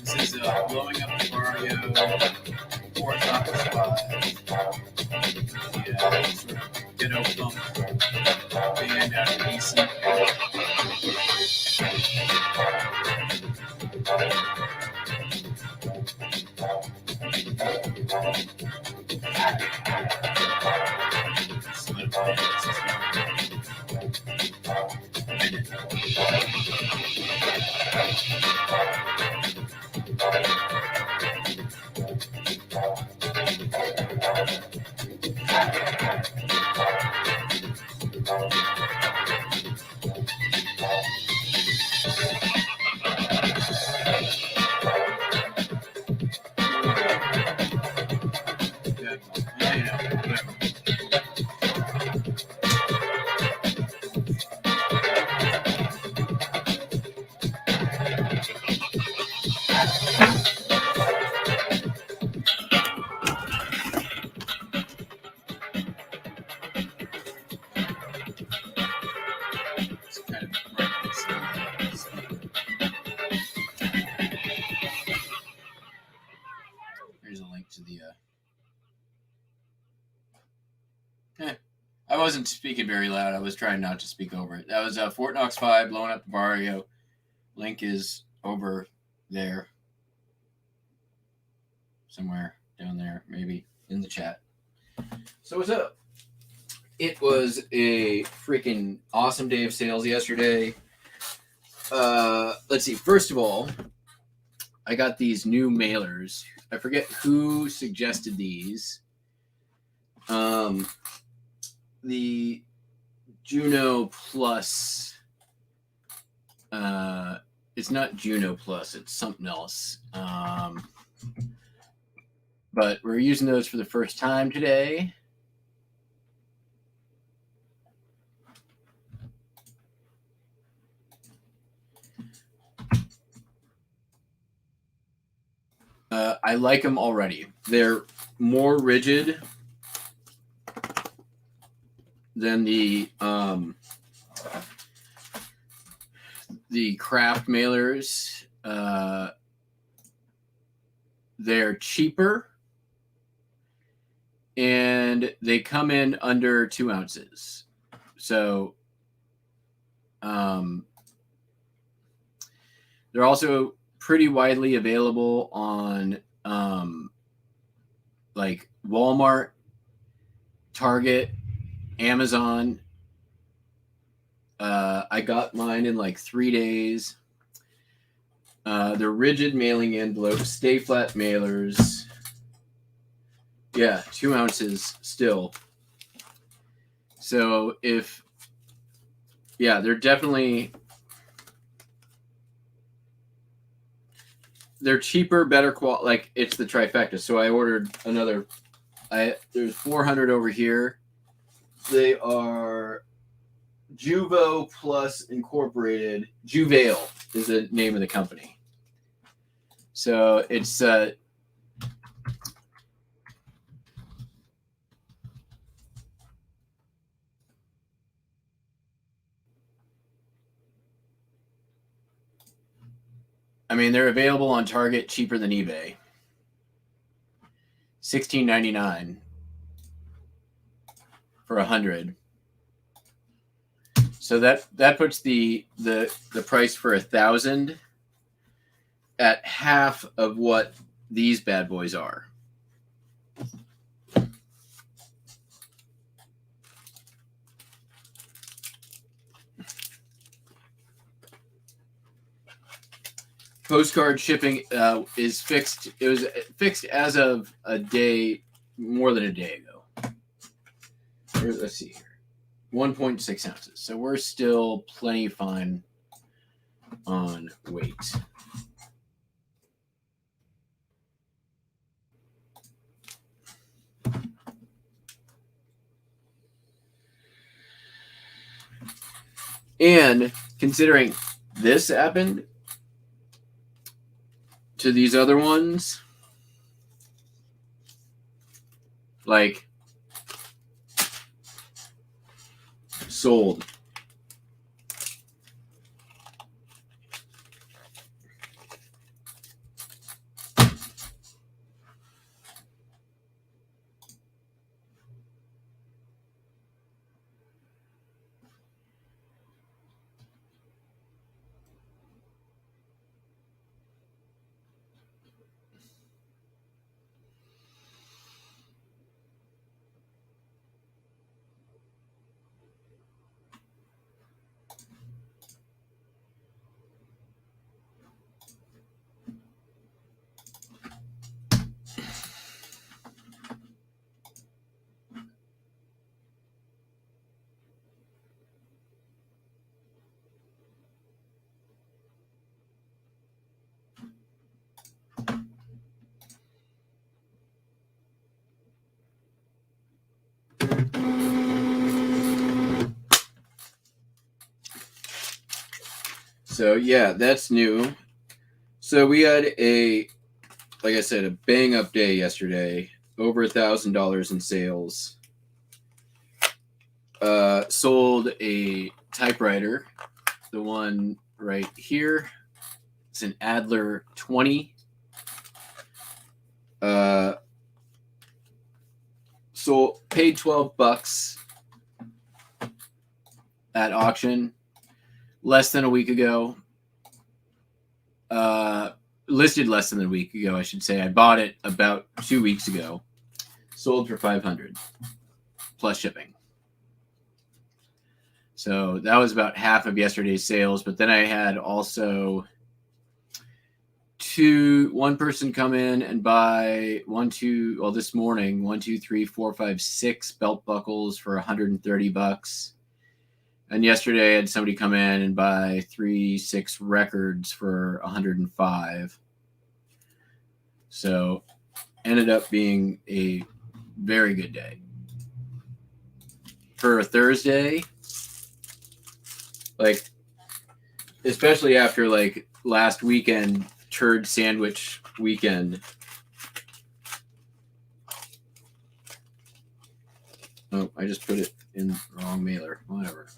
This is Blowing Up the Mario 4 Taco Squad. Yeah, sort of ghetto punk band out of DC. I wasn't speaking very loud. I was trying not to speak over it. That was Fort Knox 5 blowing up the barrio. Link is over there. Somewhere down there, maybe in the chat. So what's up? It was a freaking awesome day of sales yesterday. Let's see. First of all, I got these new mailers. I forget who suggested these. The Juno Plus. It's not Juno Plus. It's something else. But we're using those for the first time today. I like them already. They're more rigid than the craft mailers. They're cheaper, and they come in under 2 ounces. So they're also pretty widely available on like Walmart, Target, Amazon. I got mine in like 3 days. They're rigid mailing envelopes, stay flat mailers. Yeah, 2 ounces still. So they're definitely, they're cheaper, better quality. Like it's the trifecta. So I ordered another. There's 400 over here. They are Juvo Plus Incorporated. Juvail is the name of the company. So it's I mean, they're available on Target cheaper than eBay. $16.99 for 100. So that puts the price for 1,000 at half of what these bad boys are. Postcard shipping is fixed. It was fixed as of more than a day ago. Let's see here. 1.6 ounces. So we're still plenty fine on weight. And considering this happened to these other ones, like sold. So yeah, that's new. So we had like I said, a bang up day yesterday. Over $1,000 in sales. Sold a typewriter, the one right here. It's an Adler 20. So paid $12 at auction less than a week ago. Listed less than a week ago, I should say. I bought it about 2 weeks ago. Sold for $500 plus shipping. So that was about half of yesterday's sales. But then I had also one person come in and buy this morning, 1, 2, 3, 4, 5, 6 belt buckles for $130. And yesterday I had somebody come in and buy 6 records for $105. So ended up being a very good day. For a Thursday, like, especially after like last weekend, turd sandwich weekend. Oh, I just put it in the wrong mailer. Whatever.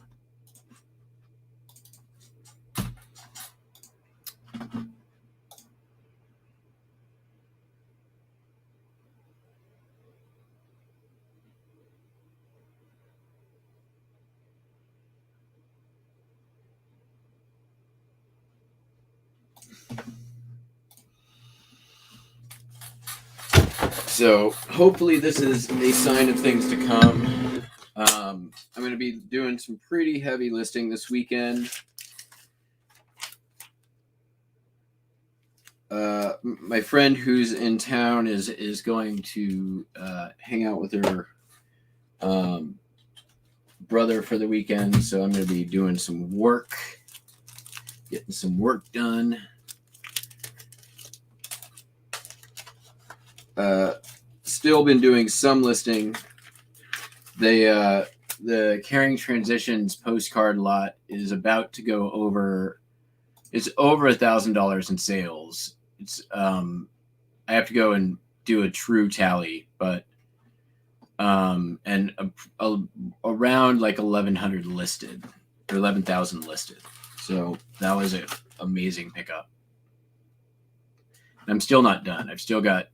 So hopefully this is a sign of things to come. I'm going to be doing some pretty heavy listing this weekend. My friend who's in town is going to hang out with her brother for the weekend, so I'm going to be doing some work, getting some work done. Still been doing some listing. The Caring Transitions postcard lot is about to go over. It's over $1,000 in sales. It's I have to go and do a true tally, but and around like 1,100 listed or 11,000 listed. So that was an amazing pickup. And I'm still not done. I've still got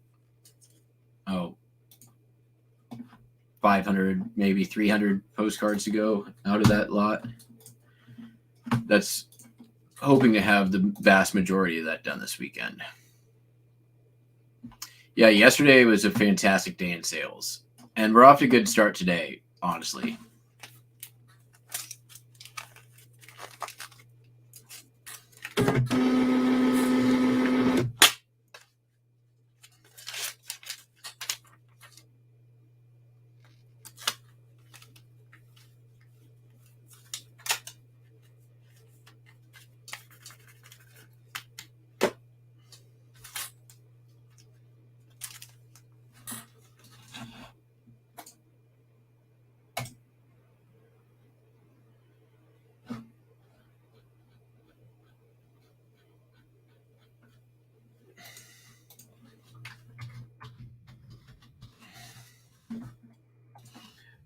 500, maybe 300 postcards to go out of that lot. That's hoping to have the vast majority of that done this weekend. Yeah, yesterday was a fantastic day in sales, and we're off to a good start today, honestly.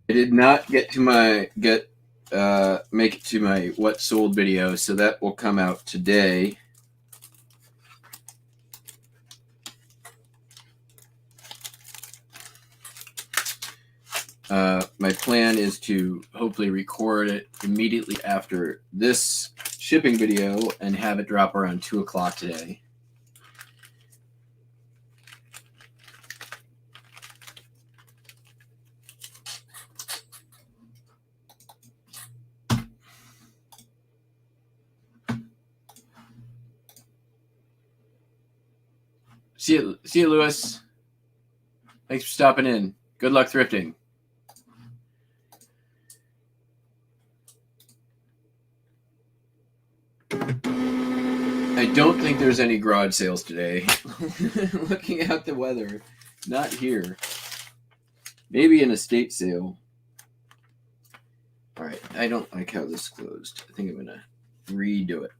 I did not make it to my what sold video, so that will come out today. My plan is to hopefully record it immediately after this shipping video and have it drop around 2 o'clock today. See you, Lewis. Thanks for stopping in. Good luck thrifting. I don't think there's any garage sales today. Looking at the weather, not here. Maybe an estate sale. All right, I don't like how this closed. I think I'm going to redo it.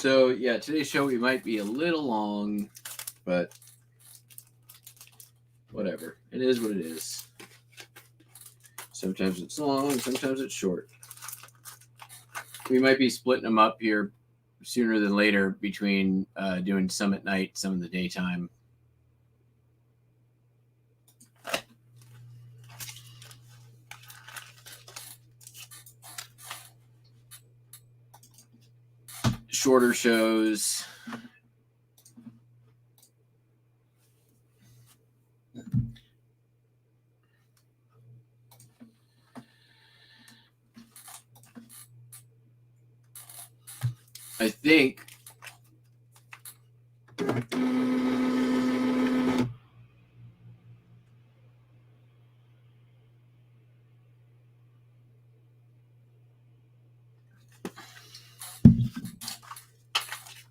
So yeah, today's show we might be a little long, but whatever. It is what it is. Sometimes it's long, sometimes it's short. We might be splitting them up here sooner than later between doing some at night, some in the daytime. Shorter shows. I think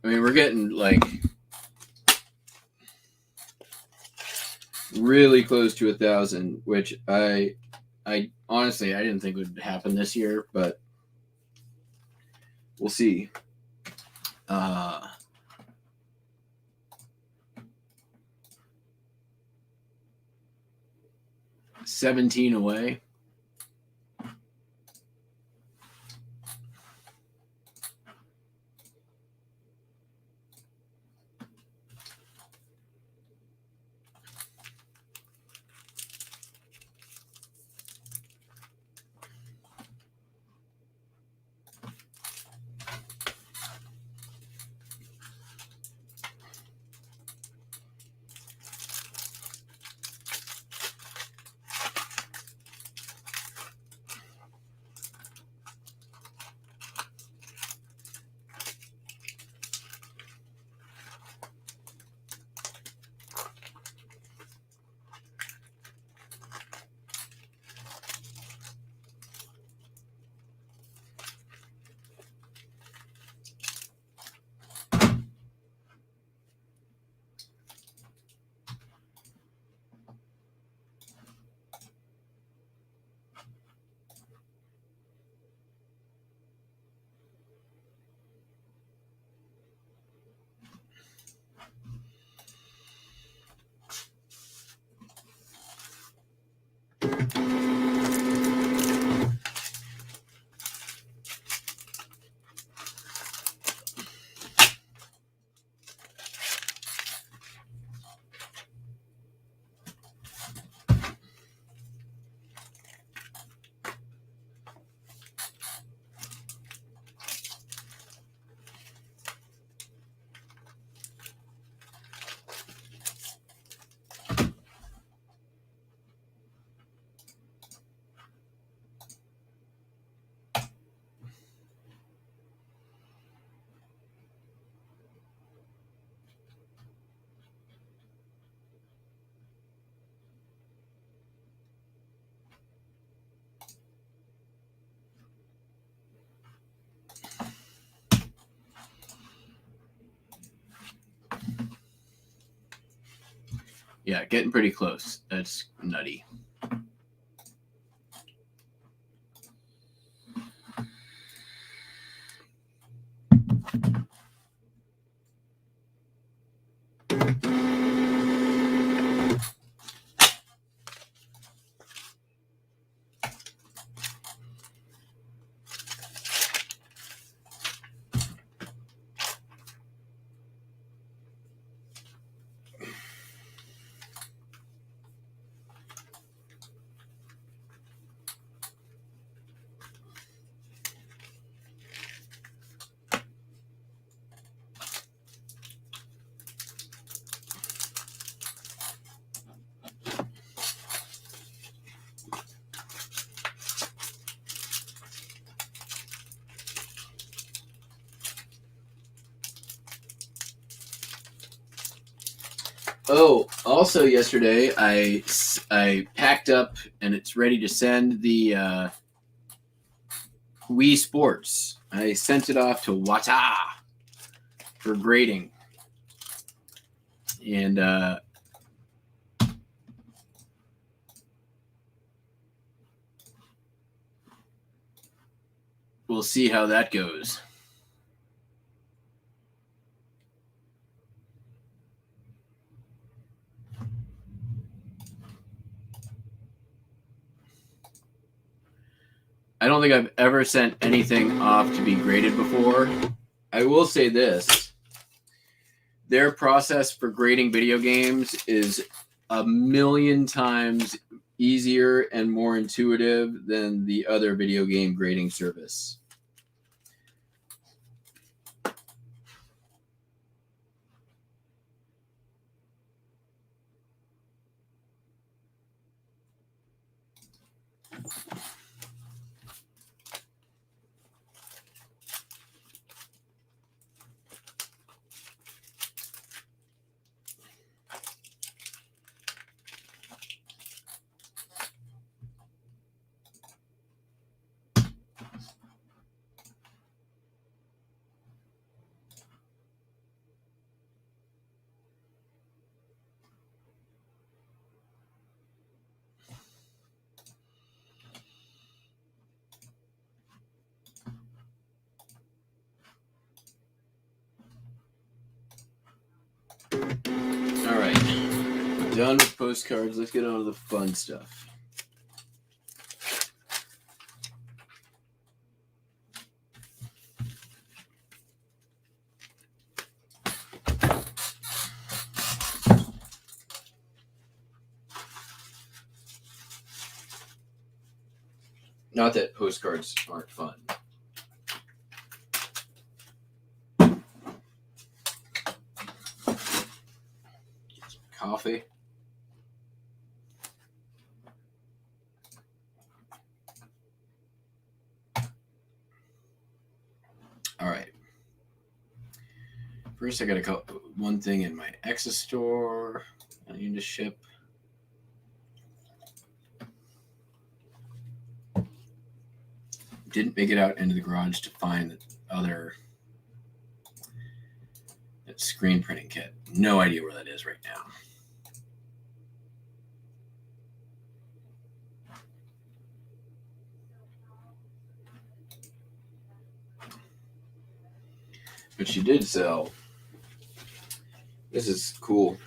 we're getting like really close to 1,000, which I honestly I didn't think would happen this year, but we'll see. 17 away. Yeah, getting pretty close. That's nutty. Oh, also yesterday I packed up and it's ready to send the Wii Sports. I sent it off to Wata for grading, and we'll see how that goes. I don't think I've ever sent anything off to be graded before. I will say this. Their process for grading video games is a million times easier and more intuitive than the other video game grading service. All right, done with postcards. Let's get on to the fun stuff. Not that postcards aren't fun. Coffee. All right. First, I got to call one thing in my Exa store. I need to ship. Didn't make it out into the garage to find the other screen printing kit. No idea where that is right now. But she did sell. This is cool.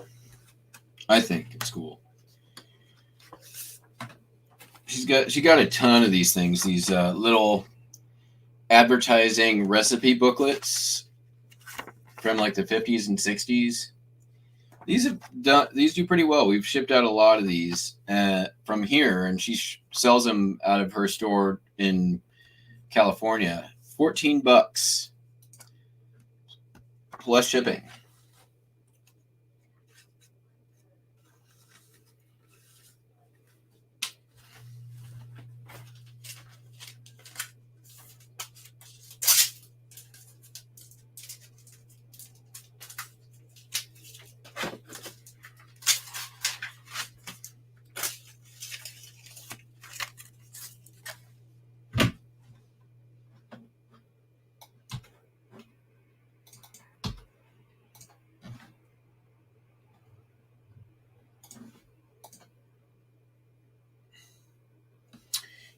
I think it's cool. She got a ton of these things. These little advertising recipe booklets from like the 50s and 60s. These do pretty well. We've shipped out a lot of these from here, and she sells them out of her store in California. $14 plus shipping.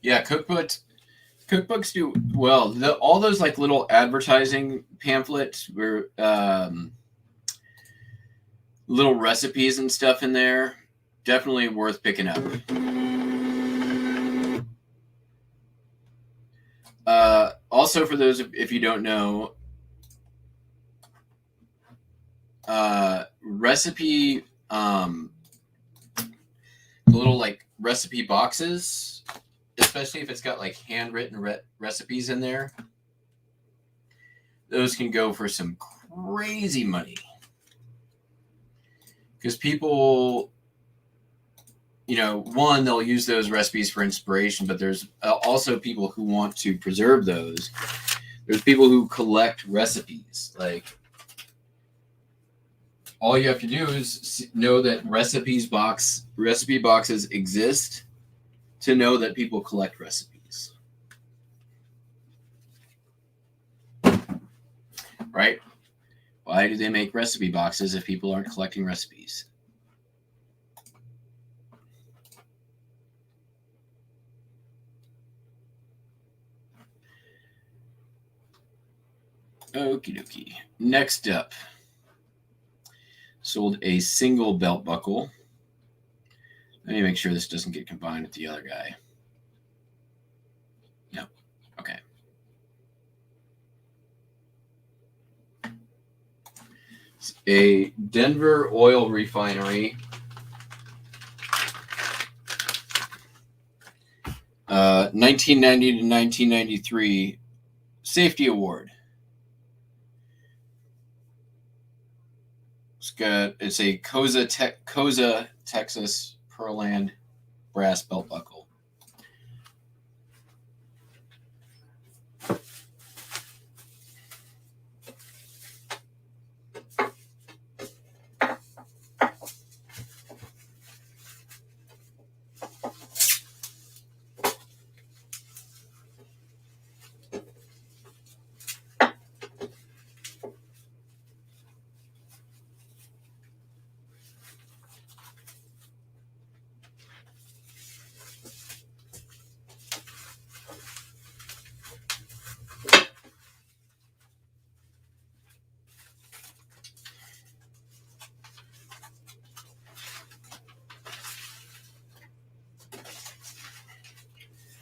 Yeah, cookbooks do well. All those like little advertising pamphlets were little recipes and stuff in there. Definitely worth picking up. Also, for those if you don't know, recipe little like recipe boxes, especially if it's got like handwritten recipes in there. Those can go for some crazy money because people, one, they'll use those recipes for inspiration, but there's also people who want to preserve those. There's people who collect recipes. Like, all you have to do is know that recipe boxes exist to know that people collect recipes. Right? Why do they make recipe boxes if people aren't collecting recipes? Okie dokie. Next up, sold a single belt buckle. Let me make sure this doesn't get combined with the other guy. No, a Denver oil refinery. 1990 to 1993 safety award. It's a Koza, Texas Pearland brass belt buckle.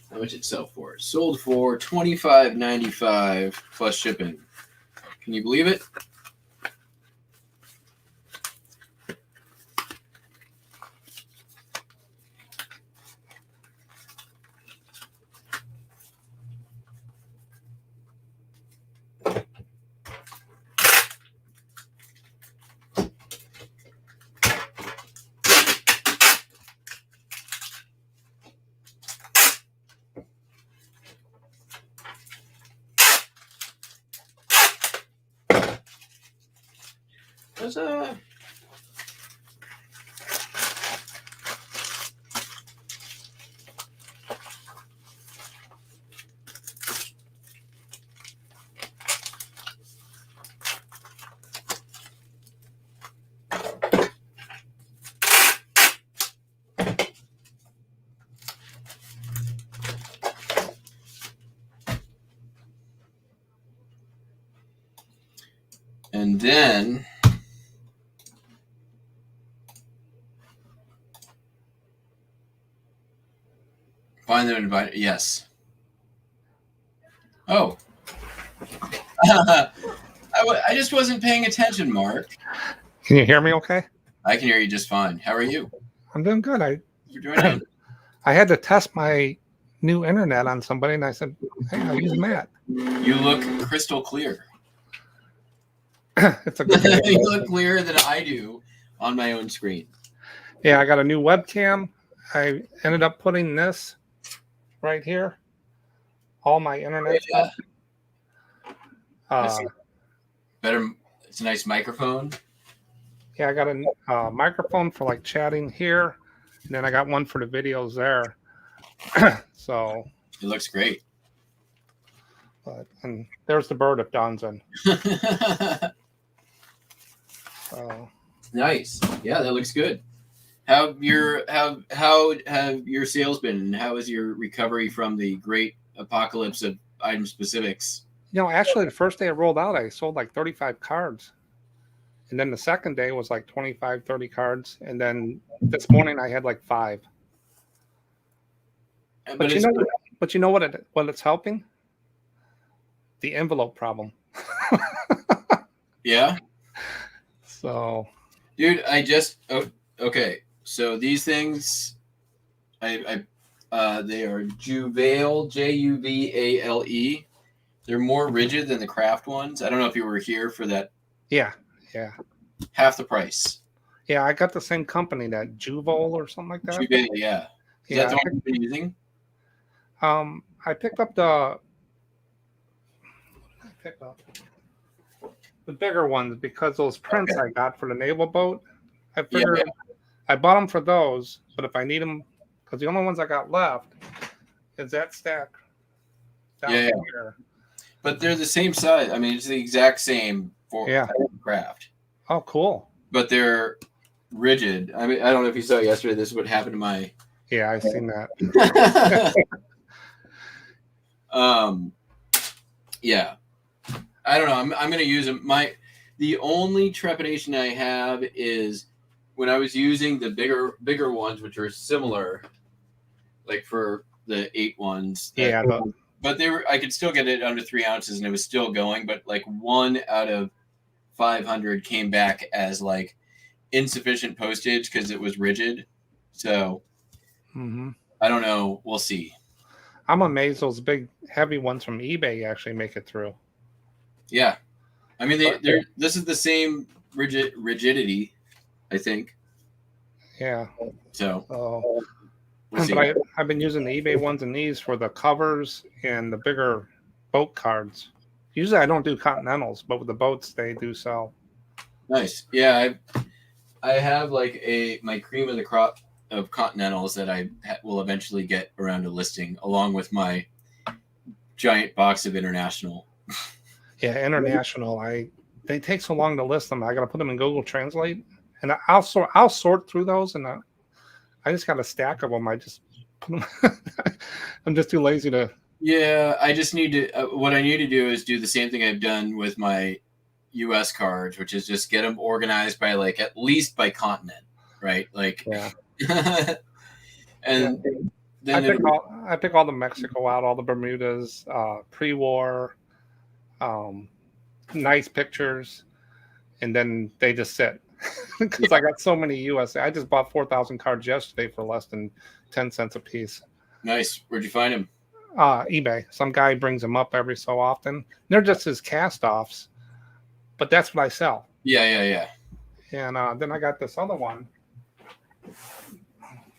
How much it sell for? It sold for $25.95 plus shipping. Can you believe it? And then find them and invite. Yes. Oh. I just wasn't paying attention, Mark. Can you hear me okay? I can hear you just fine. How are you? I'm doing good. You're doing it? I had to test my new internet on somebody, and I said, hey, I'll use Matt. You look crystal clear. It's a good You look clearer than I do on my own screen. Yeah, I got a new webcam. I ended up putting this right here. All my internet stuff. Better. It's a nice microphone. Yeah, I got a microphone for like chatting here, and then I got one for the videos there. So it looks great. And there's the bird of Donson. Nice. Yeah, that looks good. How have your sales been, and how is your recovery from the great apocalypse of item specifics? You know, actually, the first day it rolled out, I sold like 35 cards. And then the second day was like 25, 30 cards. And then this morning I had like 5. But you know what it's helping? The envelope problem. Yeah. So, dude, okay. So these things, they are Juvale, Juvale. They're more rigid than the craft ones. I don't know if you were here for that. Yeah. Half the price. Yeah, I got the same company, that Juvale or something like that. Juvale, yeah. Is that the one you've been using? I picked up the bigger ones because those prints I got for the naval boat. I figured I bought them for those, but if I need them, because the only ones I got left is that stack down here. But they're the same size. I mean, it's the exact same for craft. Oh, cool. But they're rigid. I mean, I don't know if you saw yesterday. This is what happened to my. Yeah, I've seen that. Yeah. I don't know. I'm going to use them. The only trepidation I have is when I was using the bigger ones, which are similar, like for the 8 ones. But I could still get it under 3 ounces, and it was still going. But like 1 out of 500 came back as like insufficient postage because it was rigid. So I don't know. We'll see. I'm amazed those big, heavy ones from eBay actually make it through. Yeah, I mean, they're this is the same rigidity, I think. Yeah. So we'll see. But I've been using the eBay ones and these for the covers and the bigger boat cards. Usually I don't do Continentals, but with the boats they do sell. Nice. Yeah, I have like my cream of the crop of Continentals that I will eventually get around to listing, along with my giant box of International. Yeah, International. They take so long to list them. I got to put them in Google Translate, and I'll sort through those, and I just got a stack of them. I just put them. I'm just too lazy to. Yeah, I just need to. What I need to do is do the same thing I've done with my U.S. cards, which is just get them organized by like at least by continent, right? Like, yeah. And then I pick all the Mexico out, all the Bermudas, pre-war, nice pictures, and then they just sit because I got so many USA. I just bought 4,000 cards yesterday for less than 10 cents a piece. Nice. Where'd you find them? eBay. Some guy brings them up every so often. They're just his cast-offs, but that's what I sell. Yeah. And then I got this other one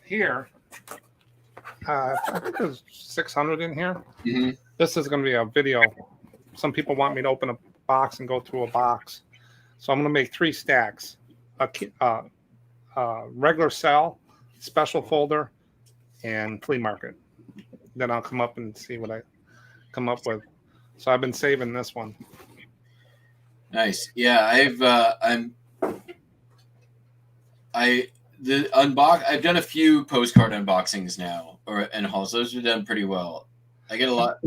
here. I think there's 600 in here. Mm-hmm. This is going to be a video. Some people want me to open a box and go through a box. So I'm going to make 3 stacks. A regular sell, special folder, and flea market. Then I'll come up and see what I come up with. So I've been saving this one. Nice. Yeah, I've done a few postcard unboxings now, and hauls. Those are done pretty well. I get a lot.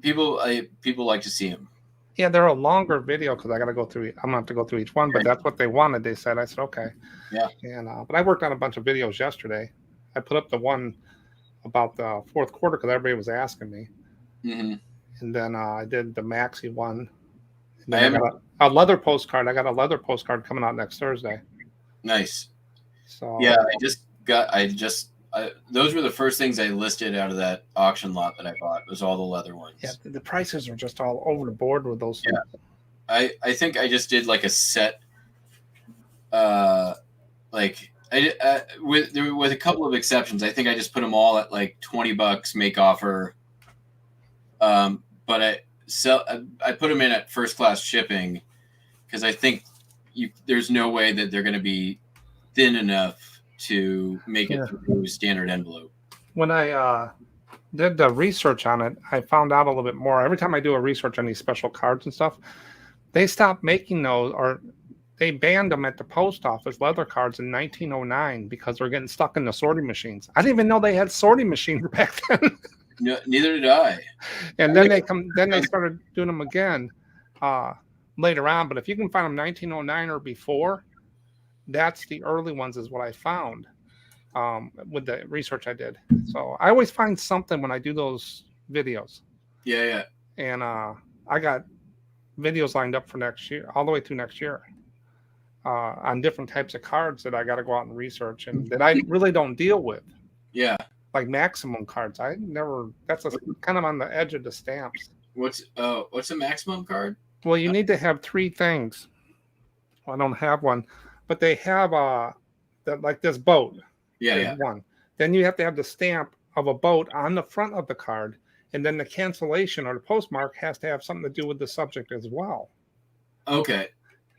People like to see them. Yeah, they're a longer video because I got to go through. I'm gonna have to go through each one, but that's what they wanted. They said. I said okay. Yeah. And but I worked on a bunch of videos yesterday. I put up the one about the fourth quarter because everybody was asking me. Mm-hmm. And then I did the Maxi one. And then I got a leather postcard. I got a leather postcard coming out next Thursday. Nice. So yeah, those were the first things I listed out of that auction lot that I bought. Was all the leather ones. Yeah, the prices are just all over the board with those things. Yeah. I think I just did like a set. With a couple of exceptions, I think I just put them all at like $20 make offer. But I put them in at first class shipping because I think there's no way that they're going to be thin enough to make it through standard envelope. When I did the research on it, I found out a little bit more. Every time I do a research on these special cards and stuff, they stopped making those, or they banned them at the post office, leather cards, in 1909 because they're getting stuck in the sorting machines. I didn't even know they had sorting machines back then. No, neither did I. And then they started doing them again later on. But if you can find them 1909 or before, that's the early ones, is what I found with the research I did. So I always find something when I do those videos. Yeah. And I got videos lined up for next year, all the way through next year, on different types of cards that I got to go out and research and that I really don't deal with. Yeah. Like maximum cards. That's kind of on the edge of the stamps. What's a maximum card? Well, you need to have 3 things. Well, I don't have one, but they have like this boat. Yeah. One. Then you have to have the stamp of a boat on the front of the card, and then the cancellation or the postmark has to have something to do with the subject as well. Okay.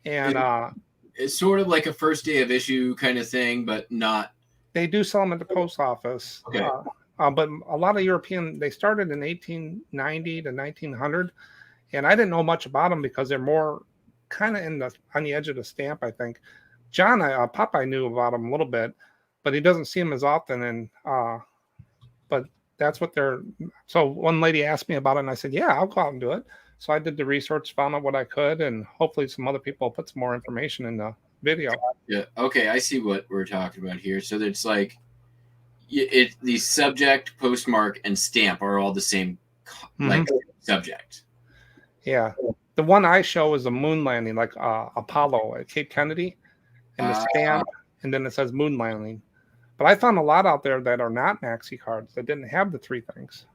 And it's sort of like a first day of issue kind of thing, but not. They do sell them at the post office. Okay. But a lot of European, they started in 1890 to 1900, and I didn't know much about them because they're more kind of on the edge of the stamp, I think. John, Popeye knew about them a little bit, but he doesn't see them as often. And but that's what they're. So one lady asked me about it, and I said, "Yeah, I'll go out and do it." So I did the research, found out what I could, and hopefully some other people will put some more information in the video. Yeah. Okay, I see what we're talking about here. So it's like the subject, postmark, and stamp are all the same like subject. Yeah. The one I show is a moon landing, like Apollo at Cape Kennedy, and the stamp, and then it says moon landing. But I found a lot out there that are not maxi cards that didn't have the 3 things.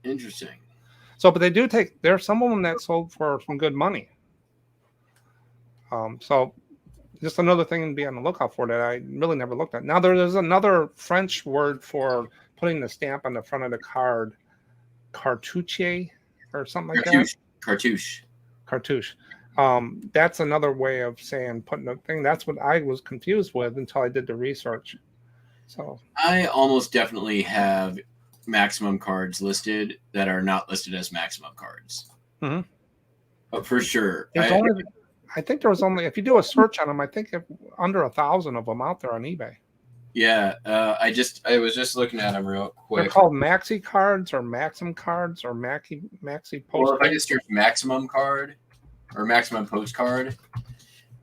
Interesting. So, but they do take. There's some of them that sold for some good money. So just another thing to be on the lookout for that I really never looked at. Now there's another French word for putting the stamp on the front of the card, cartouche or something like that. Cartouche. Cartouche. That's another way of saying putting the thing. That's what I was confused with until I did the research. So I almost definitely have maximum cards listed that are not listed as maximum cards. Mm-hmm. But for sure. I think there was only, if you do a search on them, I think under 1,000 of them out there on eBay. Yeah, I was just looking at them real quick. They're called maxi cards or maximum cards or maxi postcards. Well, if I just search maximum card or maximum postcard,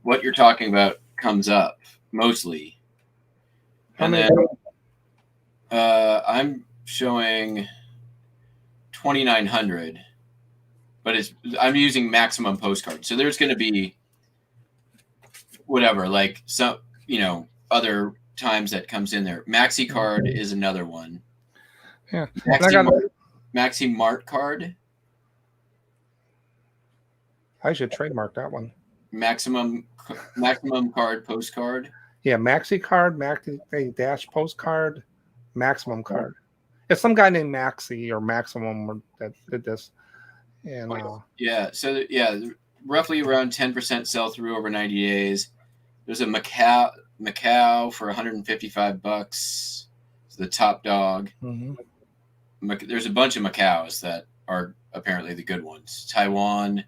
what you're talking about comes up mostly. And then I'm showing 2,900, but I'm using maximum postcard. So there's going to be whatever, like some, other times that comes in there. Maxi card is another one. Yeah. Maxi Mart card. I should trademark that one. Maximum card postcard. Yeah, maxi card, maxi dash postcard, maximum card. It's some guy named Maxi or Maximum that did this. And roughly around 10% sell through over 90 days. There's a Macau for $155. It's the top dog. Mm-hmm. There's a bunch of Macaus that are apparently the good ones. Taiwan,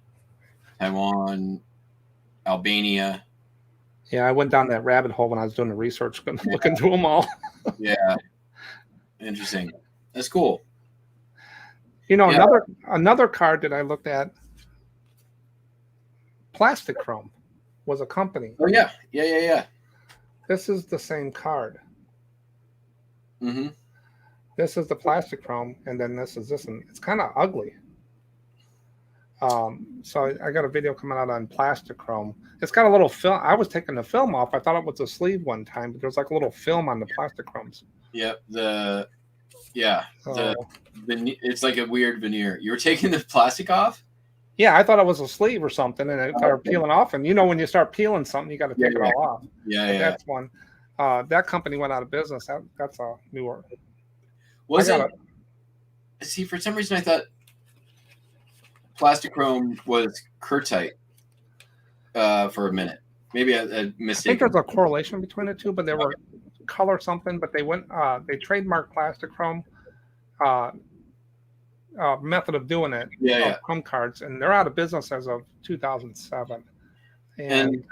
Albania. Yeah, I went down that rabbit hole when I was doing the research, looking through them all. Yeah, interesting. That's cool. Another card that I looked at, Plastic Chrome, was a company. Oh yeah. This is the same card. Mm-hmm. This is the Plastic Chrome, and then this is this one. It's kind of ugly. So I got a video coming out on Plastic Chrome. It's got a little film. I was taking the film off. I thought it was a sleeve one time, but there's like a little film on the Plastic Chromes. Yep. It's like a weird veneer. You were taking the plastic off? Yeah, I thought it was a sleeve or something, and it started peeling off. And when you start peeling something, you got to take it all off. Yeah. That's one. That company went out of business. That's a newer. See, for some reason I thought Plastic Chrome was Curtite for a minute. Maybe a mistake. I think there's a correlation between the two, but they were color something. But they went. They trademarked Plastic Chrome. Method of doing it. Chrome cards, and they're out of business as of 2007. And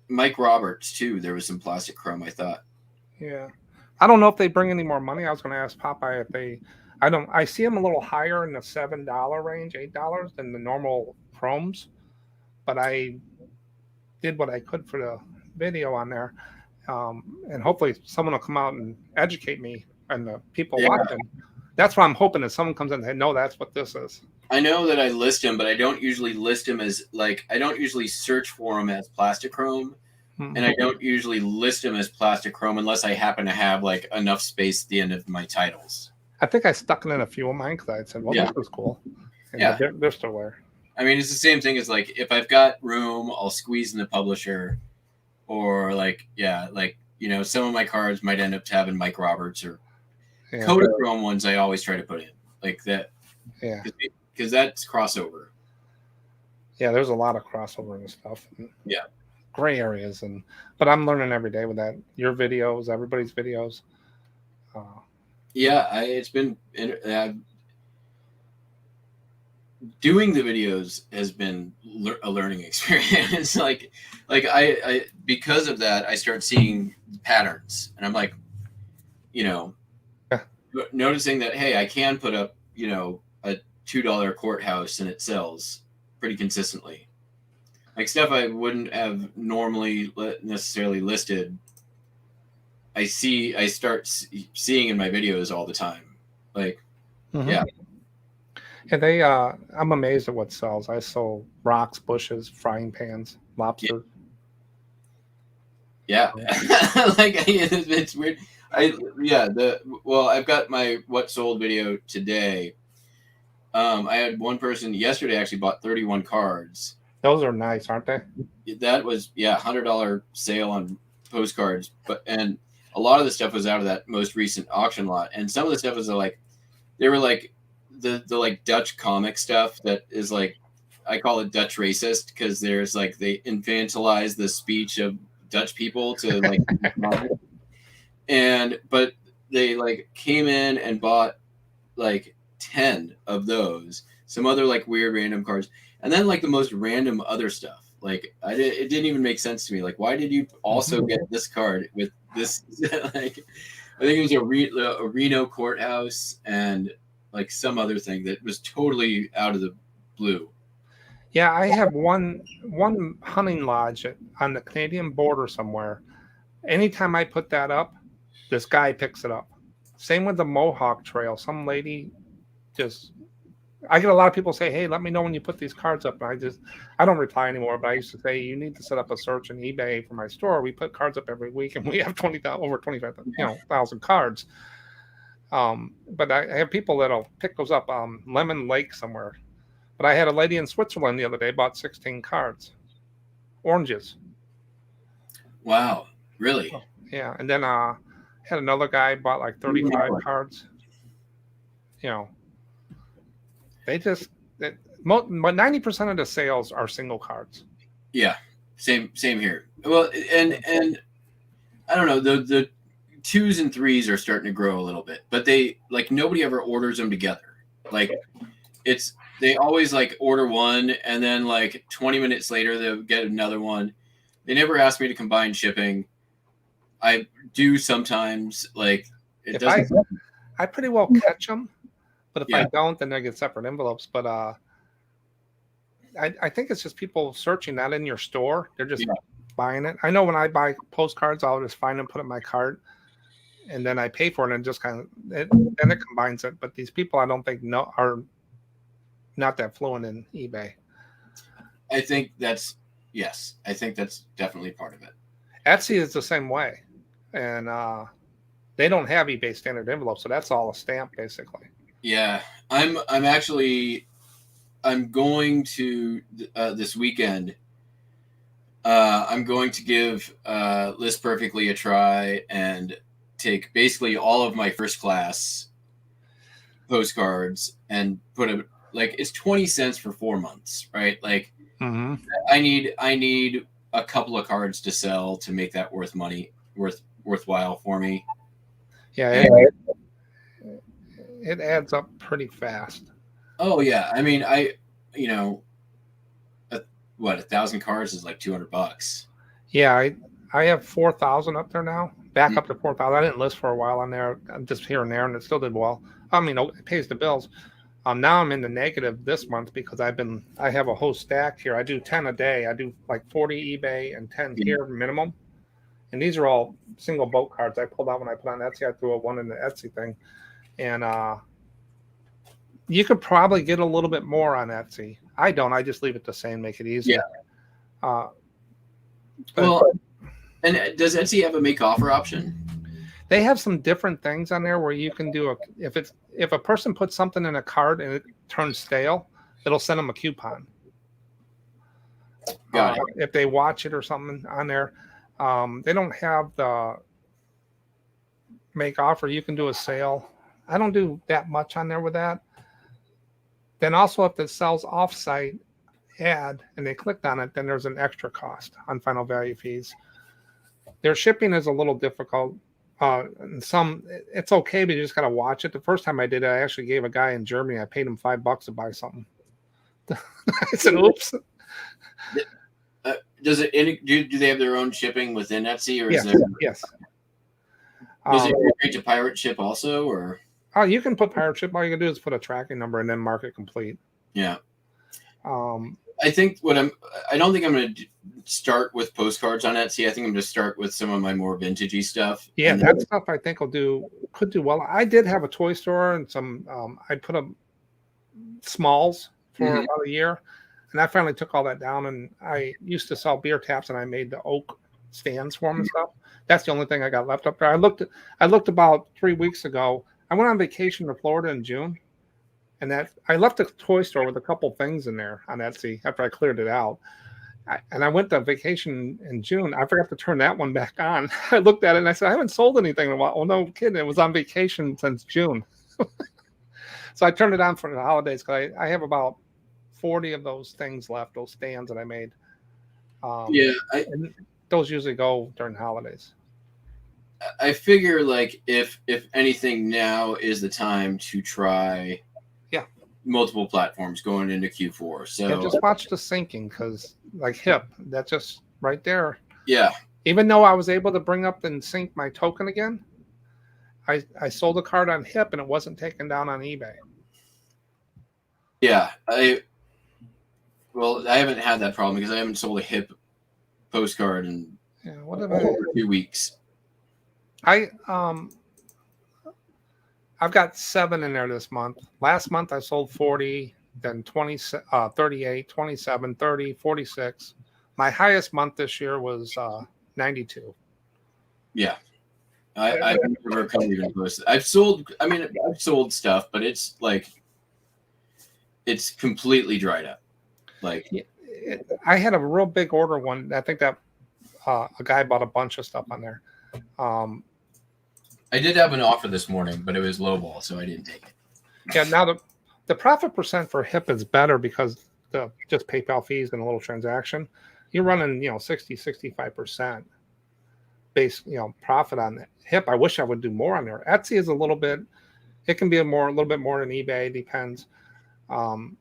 Mike Roberts too. There was some Plastic Chrome, I thought. Yeah, I don't know if they bring any more money. I was going to ask Popeye if they. I see them a little higher in the $7 range, $8 than the normal Chromes, but I did what I could for the video on there, and hopefully someone will come out and educate me and the people watching. That's what I'm hoping, that someone comes in and says, no, that's what this is. I know that I list them, but I don't usually list them as I don't usually search for them as Plastic Chrome, and I don't usually list them as Plastic Chrome unless I happen to have enough space at the end of my titles. I think I stuck it in a few of mine because I said, well, this was cool. And they're still there. I mean, it's the same thing as if I've got room, I'll squeeze in the publisher, or some of my cards might end up having Mike Roberts or Kodachrome ones. I always try to put in like that. Yeah. Because that's crossover. Yeah, there's a lot of crossover and stuff. Yeah. Gray areas. But I'm learning every day with that. Your videos, everybody's videos. It's been doing the videos has been a learning experience. I because of that, I start seeing patterns, and I'm like, noticing that, hey, I can put up, a $2 courthouse and it sells pretty consistently. Like stuff I wouldn't have normally necessarily listed. I start seeing in my videos all the time. Yeah. And they, I'm amazed at what sells. I sold rocks, bushes, frying pans, lobster. Yeah, like it's weird. I've got my what sold video today. I had one person yesterday actually bought 31 cards. Those are nice, aren't they? That was $100 sale on postcards, and a lot of the stuff was out of that most recent auction lot, and some of the stuff was like they were like the like Dutch comic stuff that is like I call it Dutch racist because there's like they infantilize the speech of Dutch people to like but they like came in and bought like 10 of those, some other like weird random cards, and then like the most random other stuff. Like it didn't even make sense to me. Like, why did you also get this card with this? Like, I think it was a Reno courthouse and like some other thing that was totally out of the blue. Yeah, I have one hunting lodge on the Canadian border somewhere. Anytime I put that up, this guy picks it up. Same with the Mohawk Trail. Some lady just, I get a lot of people say, "Hey, let me know when you put these cards up." And I don't reply anymore. But I used to say, "You need to set up a search on eBay for my store. We put cards up every week, and we have over 25,000 cards." But I have people that'll pick those up. Lemon Lake somewhere. But I had a lady in Switzerland the other day bought 16 cards, oranges. Wow, really? Yeah, and then had another guy bought like 35 cards. They just but 90% of the sales are single cards. Yeah, same here. Well, and I don't know, the 2s and 3s are starting to grow a little bit, but they like nobody ever orders them together. Like they always like order one and then like 20 minutes later they'll get another one. They never ask me to combine shipping. I do sometimes. Like it doesn't. I pretty well catch them, but if I don't, then I get separate envelopes. But I think it's just people searching that in your store. They're just buying it. I know when I buy postcards, I'll just find them, put it in my cart, and then I pay for it, and just then it combines it. But these people, I don't think are not that fluent in eBay. I think that's definitely part of it. Etsy is the same way, and they don't have eBay standard envelopes, so that's all a stamp basically. Yeah, I'm going to this weekend. I'm going to give List Perfectly a try and take basically all of my first class postcards and put it like it's 20 cents for 4 months, right? Like I need a couple of cards to sell to make that worthwhile for me. Yeah, it adds up pretty fast. Oh yeah, I mean, 1,000 cards is like $200. Yeah, I have 4,000 up there now. Back up to 4,000. I didn't list for a while on there. I'm just here and there, and it still did well. I mean, it pays the bills. Now I'm in the negative this month because I have a whole stack here. I do 10 a day. I do like 40 eBay and 10 here minimum. And these are all single boat cards I pulled out when I put on Etsy. I threw one in the Etsy thing. And you could probably get a little bit more on Etsy. I don't. I just leave it the same, make it easier. Yeah. And does Etsy have a make offer option? They have some different things on there where you can do if a person puts something in a cart and it turns stale, it'll send them a coupon. Got it. If they watch it or something on there, they don't have the make offer. You can do a sale. I don't do that much on there with that. Then also if it sells off-site ad and they clicked on it, then there's an extra cost on final value fees. Their shipping is a little difficult. It's okay, but you just got to watch it. The first time I did it, I actually gave a guy in Germany, I paid him $5 to buy something. I said, oops. Do they have their own shipping within Etsy, or yes, is there? Yes. Does it agree to pirate ship also, or? Oh, you can put pirate ship. All you can do is put a tracking number and then mark it complete. Yeah. I think I don't think I'm going to start with postcards on Etsy. I think I'm going to start with some of my more vintagey stuff. Yeah, that stuff I think could do well. I did have a toy store and some. I put smalls for Mhm. about a year, and I finally took all that down. And I used to sell beer taps, and I made the oak stands for them and stuff. That's the only thing I got left up there. I looked about 3 weeks ago. I went on vacation to Florida in June, and that I left the toy store with a couple things in there on Etsy after I cleared it out. And I went to vacation in June. I forgot to turn that one back on. I looked at it and I said, I haven't sold anything in a while. Well, no kidding. It was on vacation since June. So I turned it on for the holidays because I have about 40 of those things left, those stands that I made. Yeah, And those usually go during holidays. I figure like if anything, now is the time to try multiple platforms going into Q4. So yeah, just watch the sinking because like HIP, that's just right there. yeah. Even though I was able to bring up and sync my token again, I sold a card on HIP and it wasn't taken down on eBay. Yeah, I haven't had that problem because I haven't sold a HIP postcard in What have over 2 weeks. I've got 7 in there this month. Last month I sold 40, then 20, 38, 27, 30, 46. My highest month this year was 92. Yeah. I've never come even close. I've sold stuff, but it's like it's completely dried up. Like I had a real big order one. I think that a guy bought a bunch of stuff on there. I did have an offer this morning, but it was lowball, so I didn't take it. Yeah, now the profit percent for HIP is better because the just PayPal fees and a little transaction. You're running 60-65% base profit on that. HIP. I wish I would do more on there. Etsy is a little bit. It can be a little bit more than eBay. Depends.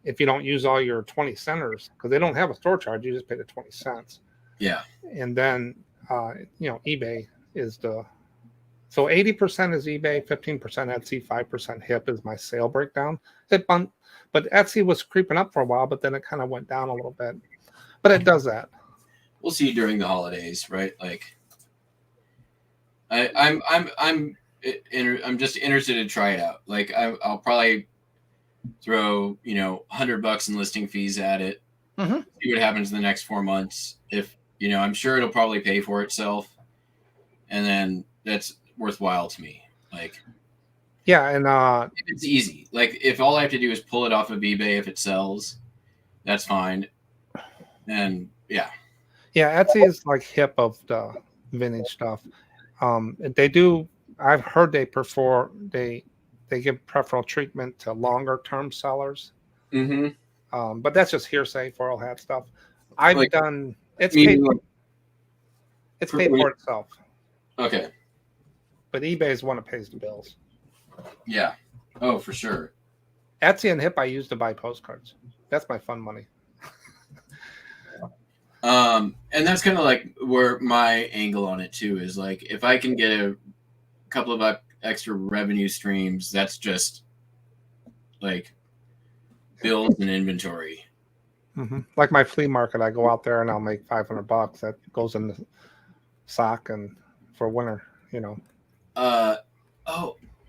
If you don't use all your 20 centers because they don't have a store charge, you just pay the 20 cents. Yeah. And then eBay is the. So 80% is eBay, 15% Etsy, 5% HIP is my sale breakdown. But Etsy was creeping up for a while, but then it kind of went down a little bit. But it does that. We'll see during the holidays, right? Like, I'm just interested to try it out. Like, I'll probably throw $100 in listing fees at it. Mm-hmm. See what happens in the next 4 months. If I'm sure it'll probably pay for itself, and then that's worthwhile to me. Like, yeah, and it's easy. Like, if all I have to do is pull it off of eBay, if it sells, that's fine. And yeah, Etsy is like HIP of the vintage stuff. They do. I've heard they give preferential treatment to longer term sellers. Mm-hmm. But that's just hearsay for all that stuff. I've done. It's paid for itself. Okay. But eBay is one that pays the bills. Yeah. Oh, for sure. Etsy and HIP I use to buy postcards. That's my fun money. And that's kind of like where my angle on it too is like, if I can get a couple of extra revenue streams, that's just like bills and inventory. Mm-hmm. Like my flea market, I go out there and I'll make $500. That goes in the sock and for winter, Oh,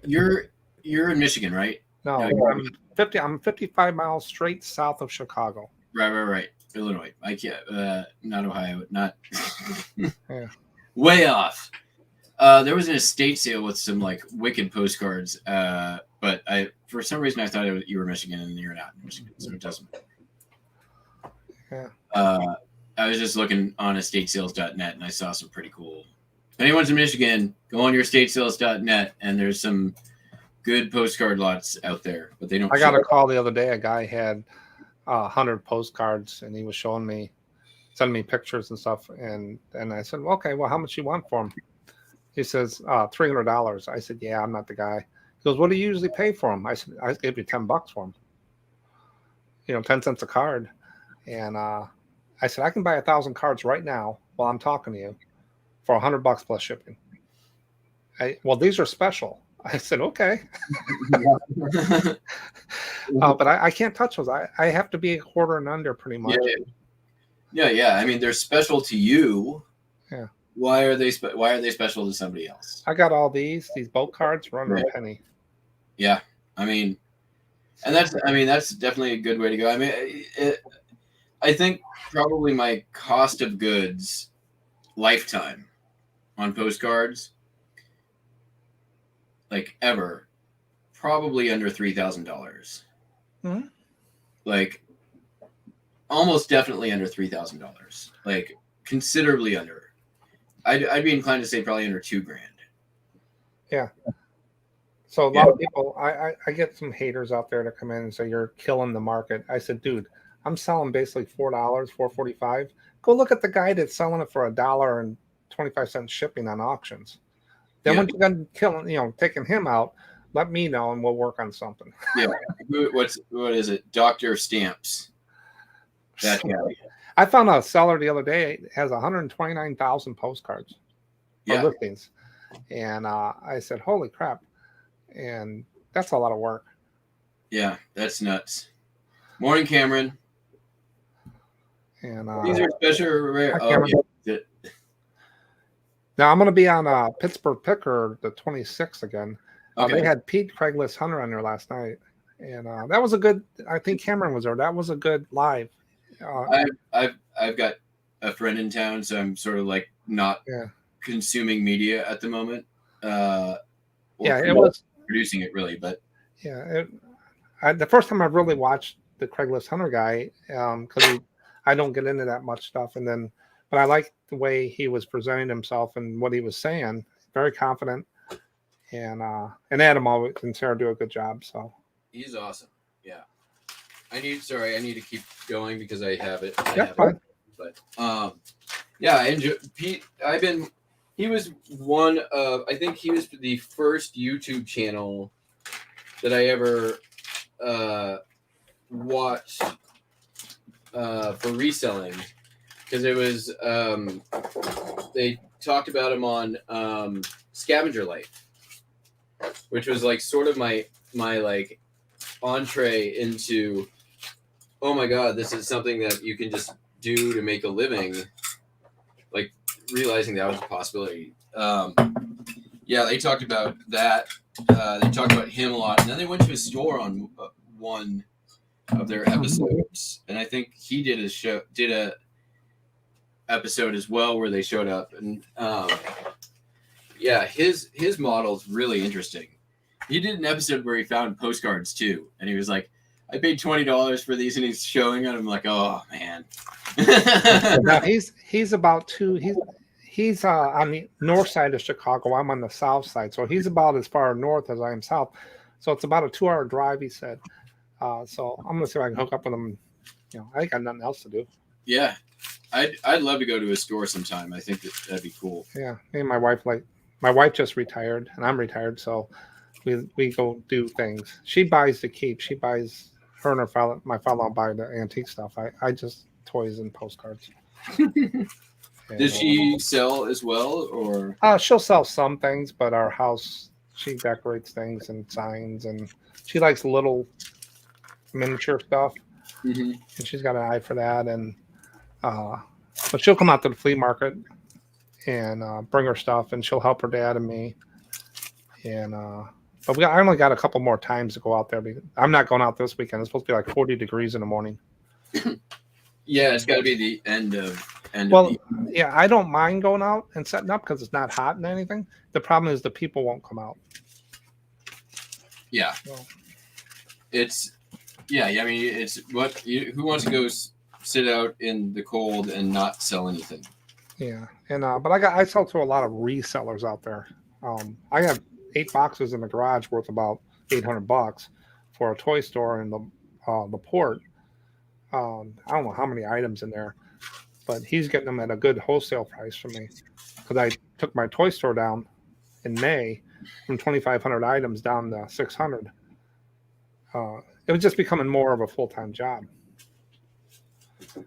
you're in Michigan, right? No, I'm 55 miles straight south of Chicago. Right. Illinois. I can't. Not Ohio. Not. Yeah. Way off. There was an estate sale with some like wicked postcards. But for some reason I thought you were Michigan and you're not in Michigan, so it doesn't matter. Yeah. I was just looking on estatesales.net and I saw some pretty cool. If anyone's in Michigan, go on your estatesales.net and there's some good postcard lots out there, but they don't. I got a call the other day. A guy had 100 postcards and he was sending me pictures and stuff. And I said, well, okay, well, how much you want for them? He says, $300. I said, yeah, I'm not the guy. He goes, what do you usually pay for them? I said, I give you $10 for them. 10 cents a card. And I said, I can buy 1,000 cards right now while I'm talking to you for $100 plus shipping. Well, these are special. I said, okay. But I can't touch those. I have to be a quarter and under pretty much. Yeah. I mean, they're special to you. Yeah. Why are they special to somebody else? I got all these boat cards run a penny. Yeah. I mean, And that's definitely a good way to go. I mean, I think probably my cost of goods lifetime on postcards, like ever, probably under $3,000. Mhm. Like almost definitely under $3,000. Like considerably under. I'd be inclined to say probably under $2,000. Yeah. So a lot of people, I get some haters out there to come in and say you're killing the market. I said, dude, I'm selling basically $4, $4.45. Go look at the guy that's selling it for $1.25 shipping on auctions. Then when you're done killing, taking him out, let me know and we'll work on something. Yeah. What is it? Dr. Stamps. That guy. I found a seller the other day has 129,000 postcards or listings, and I said, "Holy crap!" And that's a lot of work. Yeah, that's nuts. Morning, Cameron. And these are special rare. Now I'm going to be on Pittsburgh Picker the 26th again. Okay. They had Pete Craigslist Hunter on there last night, and that was a good. I think Cameron was there. That was a good live. I've got a friend in town, so I'm sort of like not consuming media at the moment. It was producing it really, but the first time I really watched the Craigslist Hunter guy because I don't get into that much stuff, but I liked the way he was presenting himself and what he was saying. Very confident, and Adam always and Sarah do a good job. So he's awesome. Yeah. I need to keep going because I have it. Fine. But I enjoy Pete. He was one of, I think he was the first YouTube channel that I ever watched for reselling, because it was they talked about him on Scavenger Life, which was like sort of my like entree into, oh my god, this is something that you can just do to make a living, like realizing that was a possibility. They talked about that. They talked about him a lot, and then they went to his store on one of their episodes, and I think he did a episode as well where they showed up, and his model's really interesting. He did an episode where he found postcards too, and he was like, I paid $20 for these, and he's showing it. I'm like, oh man. Now he's about he's on the north side of Chicago. I'm on the south side, so he's about as far north as I am south. So it's about a 2-hour drive, he said. So I'm gonna see if I can hook up with him. I got nothing else to do. Yeah, I'd love to go to his store sometime. I think that'd be cool. Yeah, me and my wife just retired, and I'm retired, so we go do things. She buys the keep. She buys. Her and my fellow buy the antique stuff. I just toys and postcards. Does she sell as well, or? She'll sell some things, but our house, she decorates things and signs, and she likes little miniature stuff. Mm-hmm. And she's got an eye for that. And but she'll come out to the flea market and bring her stuff, and she'll help her dad and me. And but I only got a couple more times to go out there. I'm not going out this weekend. It's supposed to be like 40 degrees in the morning. Yeah, it's got to be the end of. Yeah, I don't mind going out and setting up because it's not hot and anything. The problem is the people won't come out. Yeah, it's I mean, it's who wants to go sit out in the cold and not sell anything? Yeah, and but I sell to a lot of resellers out there. I have 8 boxes in the garage worth about $800 for a toy store in the port. I don't know how many items in there, but he's getting them at a good wholesale price for me because I took my toy store down in May from 2,500 items down to 600. It was just becoming more of a full-time job.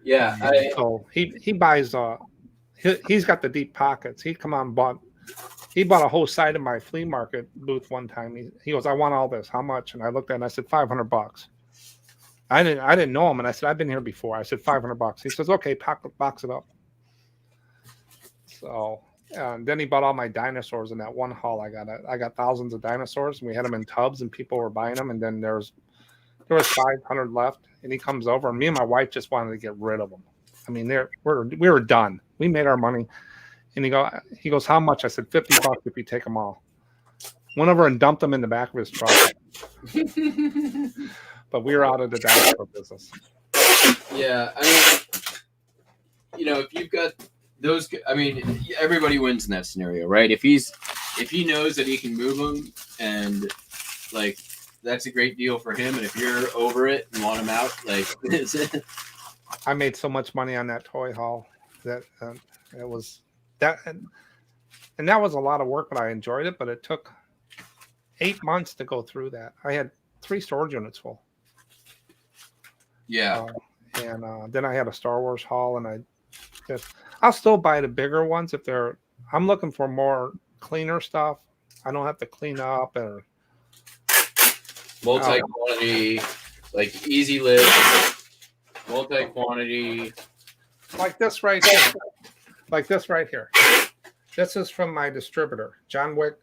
Yeah, so he buys. He's got the deep pockets. He bought a whole side of my flea market booth one time. He goes, I want all this. How much? And I looked at it and I said, $500. I didn't know him, and I said, I've been here before. I said, $500. He says, okay, box it up. So and then he bought all my dinosaurs in that one haul. I got thousands of dinosaurs, and we had them in tubs, and people were buying them. And then there's there was 500 left, and he comes over, and me and my wife just wanted to get rid of them. I mean, we were done. We made our money, and he goes, how much? I said $50 if you take them all. Went over and dumped them in the back of his truck. But we were out of the dinosaur business. Yeah, I mean, you know, if you've got those, I mean, everybody wins in that scenario, right? If he knows that he can move them, and like that's a great deal for him. And if you're over it and want him out, like I made so much money on that toy haul that it was that, and that was a lot of work, but I enjoyed it. But it took 8 months to go through that. I had 3 storage units full. yeah. And then I had a Star Wars haul, and I'll still buy the bigger ones if they're. I'm looking for more cleaner stuff. I don't have to clean up or Multi-quantity, like easy lift, multi-quantity. like this right here. Like this right here. This is from my distributor, John Wick.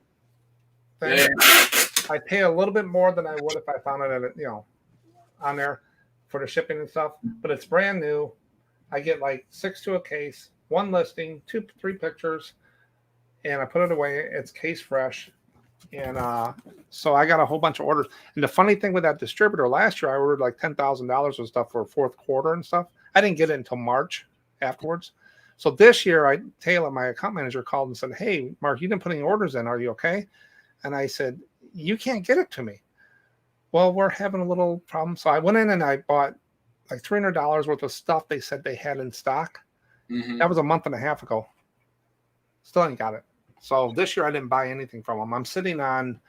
Thing. Yeah. I pay a little bit more than I would if I found it at on there for the shipping and stuff, but it's brand new. I get like 6 to a case, 1 listing, 2, 3 pictures, and I put it away. It's case fresh. And so I got a whole bunch of orders. And the funny thing with that distributor, last year I ordered like $10,000 of stuff for fourth quarter and stuff. I didn't get it until March afterwards. So this year, Taylor, my account manager, called and said, "Hey, Mark, you didn't put any orders in. Are you okay?" And I said, "You can't get it to me." Well, we're having a little problem. So I went in and I bought like $300 worth of stuff they said they had in stock. Mm-hmm. That was a month and a half ago. Still ain't got it. So this year I didn't buy anything from them. I'm sitting on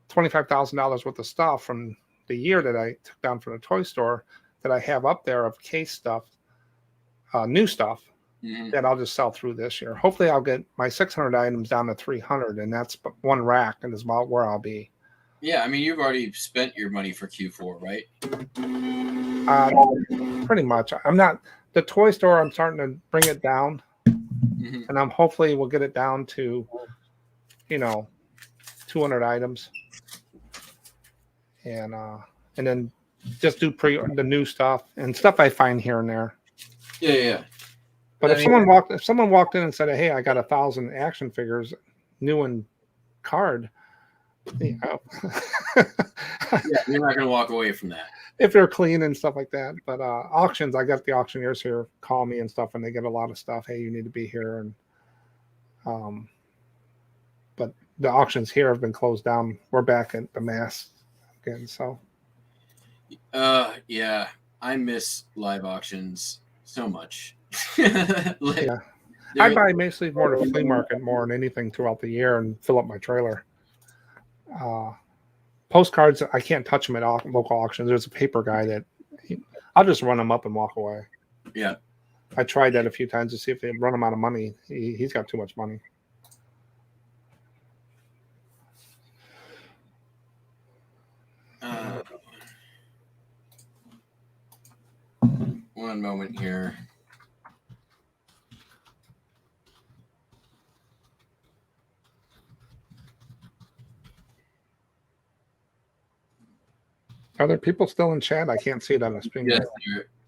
$25,000 worth of stuff from the year that I took down from the toy store that I have up there of case stuff, new stuff that I'll just sell through this year. Hopefully I'll get my 600 items down to 300, and that's 1 rack, and is about where I'll be. Yeah, I mean, you've already spent your money for Q4, right? Pretty much. I'm not the toy store. I'm starting to bring it down, and I'm hopefully we'll get it down to, 200 items, and then just do the new stuff and stuff I find here and there. Yeah. But if someone walked in and said, "Hey, I got 1,000 action figures, new and card," yeah, you're not going to walk away from that if they're clean and stuff like that. But auctions, I got the auctioneers here call me and stuff, and they get a lot of stuff. Hey, you need to be here, and but the auctions here have been closed down. We're back at the mass again, so. Yeah, I miss live auctions so much. Yeah, I buy basically more to flea market more than anything throughout the year and fill up my trailer. Postcards, I can't touch them at local auctions. There's a paper guy that I'll just run them up and walk away. Yeah, I tried that a few times to see if they run him out of money. He's got too much money. One moment here. Are there people still in chat? I can't see it on the screen. Yes,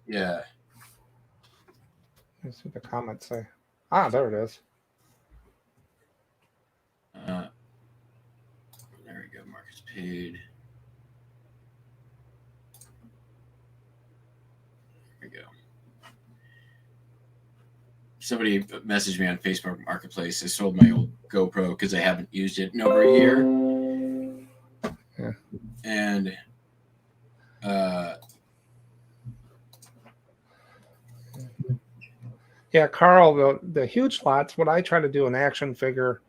yeah. Let's see what the comments say. There it is. There we go. Marcus paid. There we go. Somebody messaged me on Facebook Marketplace. I sold my old GoPro because I haven't used it in over a year. Yeah. And yeah, Carl, the huge lots, what I try to do an action figure,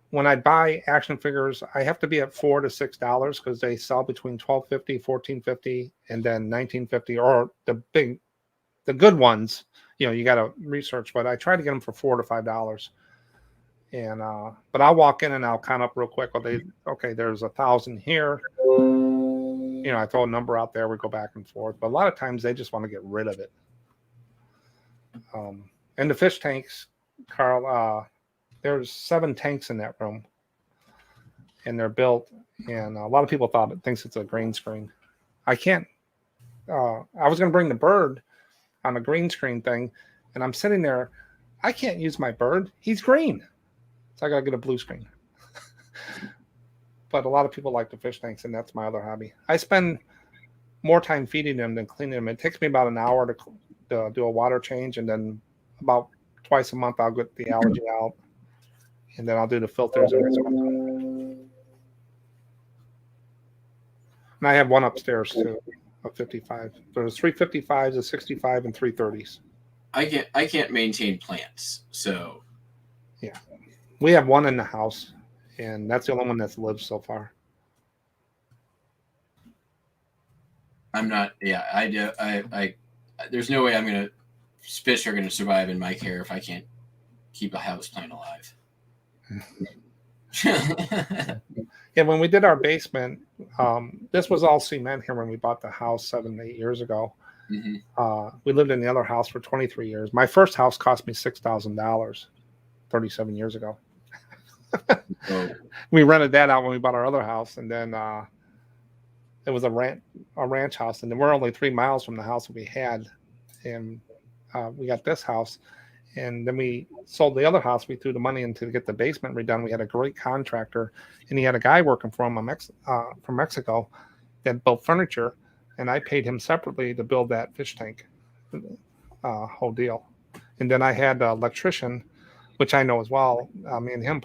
when I buy action figures, I have to be at $4 to $6 because they sell between $12.50, $14.50, and then $19.50, or the good ones, you got to research, but I try to get them for $4 to $5. And but I'll walk in and I'll count up real quick. Okay, there's 1,000 here. I throw a number out there, we go back and forth. But a lot of times they just want to get rid of it. And the fish tanks, Carl, there's 7 tanks in that room, and they're built. And a lot of people thinks it's a green screen. I can't. I was going to bring the bird on a green screen thing, and I'm sitting there. I can't use my bird. He's green. So I got to get a blue screen. But a lot of people like the fish tanks, and that's my other hobby. I spend more time feeding them than cleaning them. It takes me about an hour to do a water change, and then about twice a month I'll get the algae out, and then I'll do the filters and rinse them. And I have one upstairs too, a 55. There's 355s, a 65, and 330s. I can't maintain plants, so yeah, we have one in the house, and that's the only one that's lived so far. I'm not. Yeah, I do. I there's no way I'm gonna fish are gonna survive in my care if I can't keep a house plant alive. Yeah, when we did our basement, this was all cement here when we bought the house 7, 8 years ago. Mm-hmm. We lived in the other house for 23 years. My first house cost me $6,000 37 years ago. Oh. We rented that out when we bought our other house, and then it was a ranch house, and then we're only 3 miles from the house that we had, and we got this house. And then we sold the other house. We threw the money into to get the basement redone. We had a great contractor, and he had a guy working for him from Mexico that built furniture, and I paid him separately to build that fish tank whole deal. And then I had an electrician, which I know as well. Me and him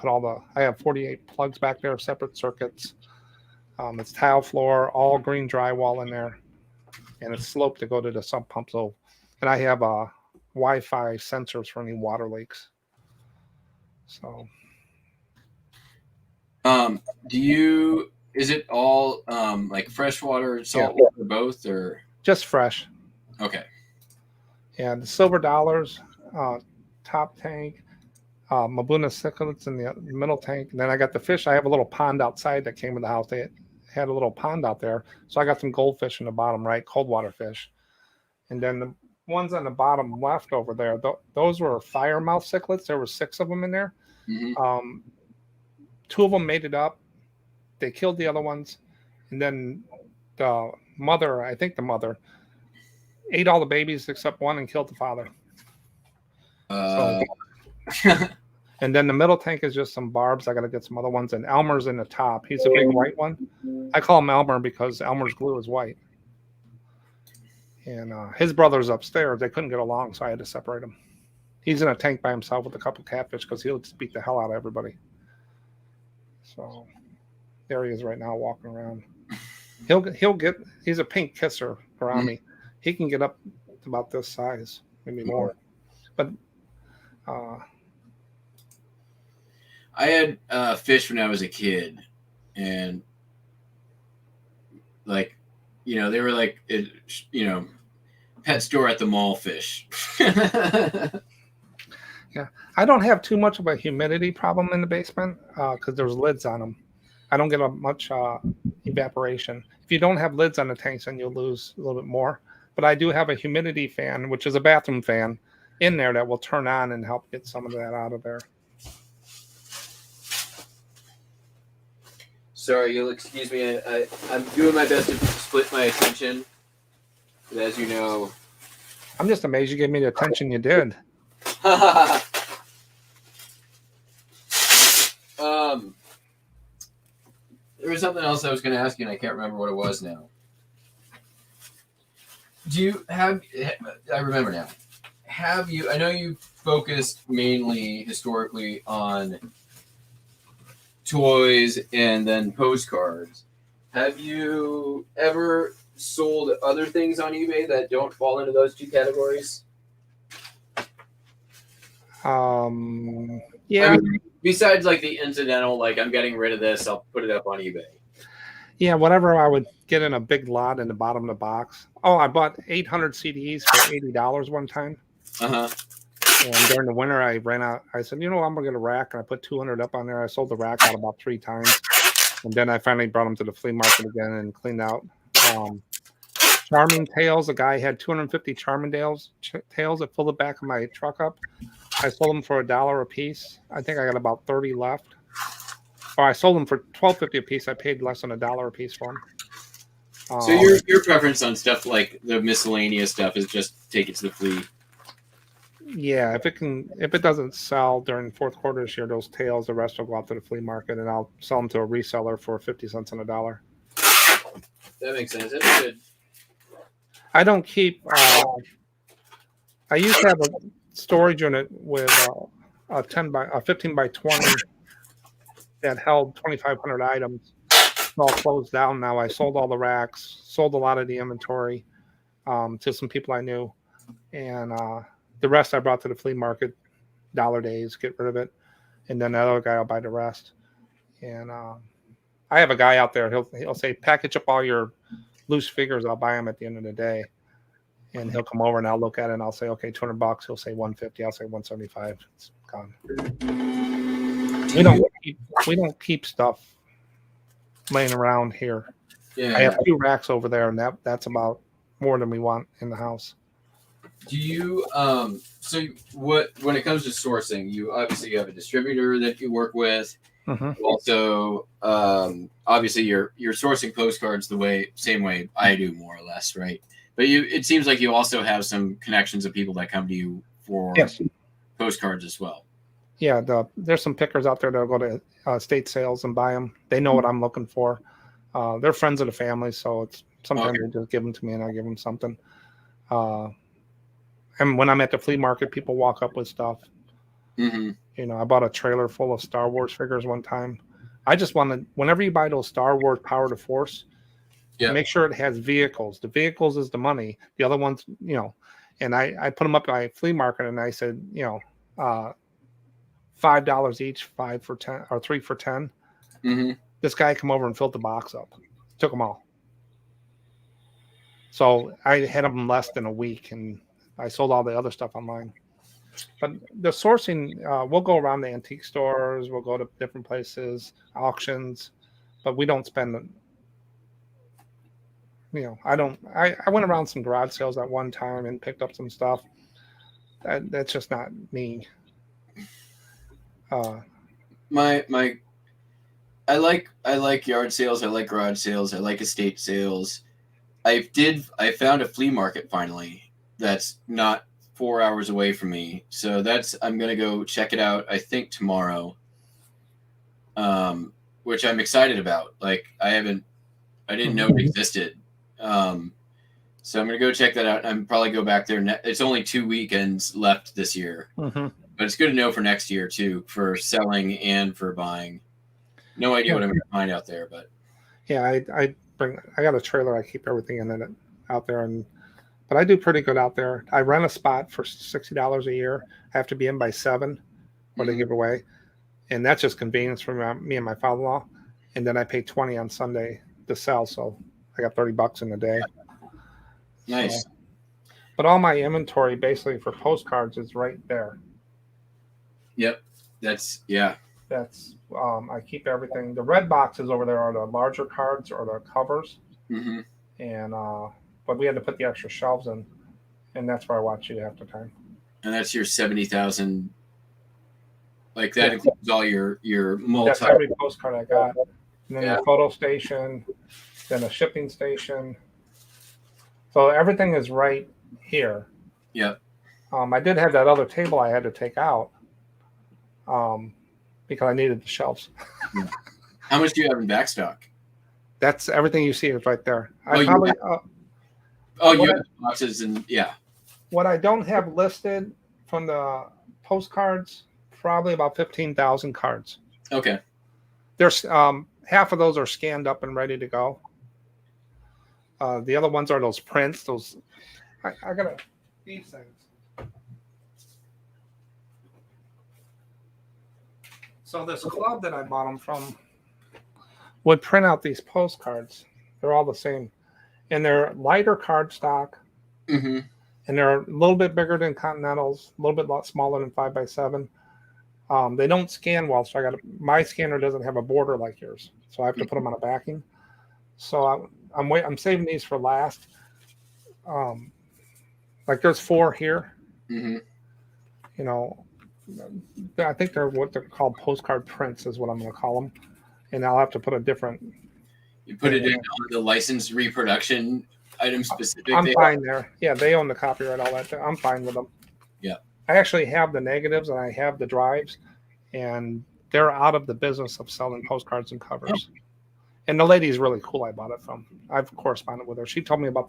I have 48 plugs back there, separate circuits. It's tile floor, all green drywall in there, and it's sloped to go to the sump pump. So, and I have Wi-Fi sensors for any water leaks. So, is it all like freshwater, saltwater, both, or just fresh? Okay. Yeah, the silver dollars, top tank, Mabuna cichlids in the middle tank, and then I got the fish. I have a little pond outside that came with the house. They had a little pond out there, so I got some goldfish in the bottom right, cold water fish, and then the ones on the bottom left over there, those were firemouth cichlids. There were 6 of them in there. Mm-hmm. 2 of them made it up. They killed the other ones, and then the mother ate all the babies except one and killed the father. And then the middle tank is just some barbs. I got to get some other ones, and Elmer's in the top. He's a big white one. I call him Elmer because Elmer's glue is white. And his brother's upstairs. They couldn't get along, so I had to separate them. He's in a tank by himself with a couple catfish because he'll just beat the hell out of everybody. So there he is right now walking around. He's a pink kisser around me. He can get up to about this size, maybe more. But I had fish when I was a kid, and like, they were like, pet store at the mall fish. Yeah, I don't have too much of a humidity problem in the basement because there's lids on them. I don't get much evaporation. If you don't have lids on the tanks, then you'll lose a little bit more. But I do have a humidity fan, which is a bathroom fan, in there that will turn on and help get some of that out of there. Sorry, you'll excuse me. I'm doing my best to split my attention. But as you know, I'm just amazed you gave me the attention you did. There was something else I was going to ask you, and I can't remember what it was now. I remember now. I know you focused mainly historically on toys and then postcards. Have you ever sold other things on eBay that don't fall into those 2 categories? Yeah. I mean, besides like the incidental, like I'm getting rid of this, I'll put it up on eBay. Yeah, whatever I would get in a big lot in the bottom of the box. Oh, I bought 800 CDs for $80 one time. Uh-huh. And during the winter, I ran out. I said, I'm going to get a rack. And I put 200 up on there. I sold the rack out about 3 times. And then I finally brought them to the flea market again and cleaned out. Charming tails. A guy had 250 Charming tails that filled the back of my truck up. I sold them for $1 a piece. I think I got about 30 left. Or I sold them for $12.50 a piece. I paid less than $1 a piece for them. So your preference on stuff like the miscellaneous stuff is just take it to the flea. Yeah, if it doesn't sell during fourth quarter this year, those tails, the rest will go out to the flea market, and I'll sell them to a reseller for 50 cents on a dollar. That makes sense. That's good. I don't keep. I used to have a storage unit with a 15 by 20 that held 2,500 items. It's all closed down now. I sold all the racks, sold a lot of the inventory to some people I knew, and the rest I brought to the flea market, dollar days, get rid of it, and then the other guy will buy the rest. And I have a guy out there. He'll say, package up all your loose figures. I'll buy them at the end of the day. And he'll come over and I'll look at it and I'll say, okay, $200. He'll say 150. I'll say 175. It's gone. We don't keep stuff laying around here. Yeah. I have 2 racks over there, and that's about more than we want in the house. Do you so what when it comes to sourcing, you obviously have a distributor that you work with. Mm-hmm. Also, obviously you're sourcing postcards the same way I do, more or less, right? But it seems like you also have some connections of people that come to you for postcards as well. Yeah, there's some pickers out there that'll go to estate sales and buy them. They know what I'm looking for. They're friends of the family, so it's sometimes they just give them to me and I give them something. And when I'm at the flea market, people walk up with stuff. Mm-hmm. You know, I bought a trailer full of Star Wars figures one time. I just wanted, whenever you buy those Star Wars Power to Force, make sure it has vehicles. The vehicles is the money. The other ones, you know, and I put them up at my flea market and I said, you know, $5 each, 5 for 10 or 3 for 10. Mm-hmm. This guy come over and filled the box up, took them all. So I had them less than a week, and I sold all the other stuff online. But the sourcing, we'll go around the antique stores, we'll go to different places, auctions, but we don't spend. You know, I went around some garage sales at one time and picked up some stuff. That's just not me. I like yard sales. I like garage sales. I like estate sales. I found a flea market finally that's not 4 hours away from me. So I'm gonna go check it out. I think tomorrow. Which I'm excited about. Like I didn't know it existed. So I'm gonna go check that out. I'm probably go back there. It's only 2 weekends left this year, but it's good to know for next year too, for selling and for buying. No idea what I'm gonna find out there, but yeah, I got a trailer. I keep everything in it out there, but I do pretty good out there. I rent a spot for $60 a year. I have to be in by 7, or they give away, and that's just convenience for me and my father-in-law. And then I pay 20 on Sunday to sell, so I got $30 in a day. Nice. So, but all my inventory basically for postcards is right there. Yep. That's I keep everything. The red boxes over there are the larger cards or the covers. Mm-hmm. And but we had to put the extra shelves in, and that's where I watch you half the time. And that's your 70,000. Like that includes all your multi. That's every postcard I got. And then the photo station, then a shipping station. So everything is right here. Yep. I did have that other table I had to take out because I needed the shelves. How much do you have in backstock? That's everything you see is right there. You have boxes and What I don't have listed from the postcards, probably about 15,000 cards. Okay. There's half of those are scanned up and ready to go. The other ones are those prints. I got these things. So this club that I bought them from would print out these postcards. They're all the same, and they're lighter cardstock, and they're a little bit bigger than Continentals, a little bit smaller than 5x7. They don't scan well, so my scanner doesn't have a border like yours, so I have to put them on a backing. So I'm saving these for last. Like there's 4 here. Mm-hmm. You know, I think they're what they're called postcard prints is what I'm going to call them, and I'll have to put a different. You put it in on the licensed reproduction item specific. I'm fine there. Yeah, they own the copyright, all that. I'm fine with them. Yeah. I actually have the negatives and I have the drives, and they're out of the business of selling postcards and covers. Oh. And the lady is really cool I bought it from. I've corresponded with her. She told me about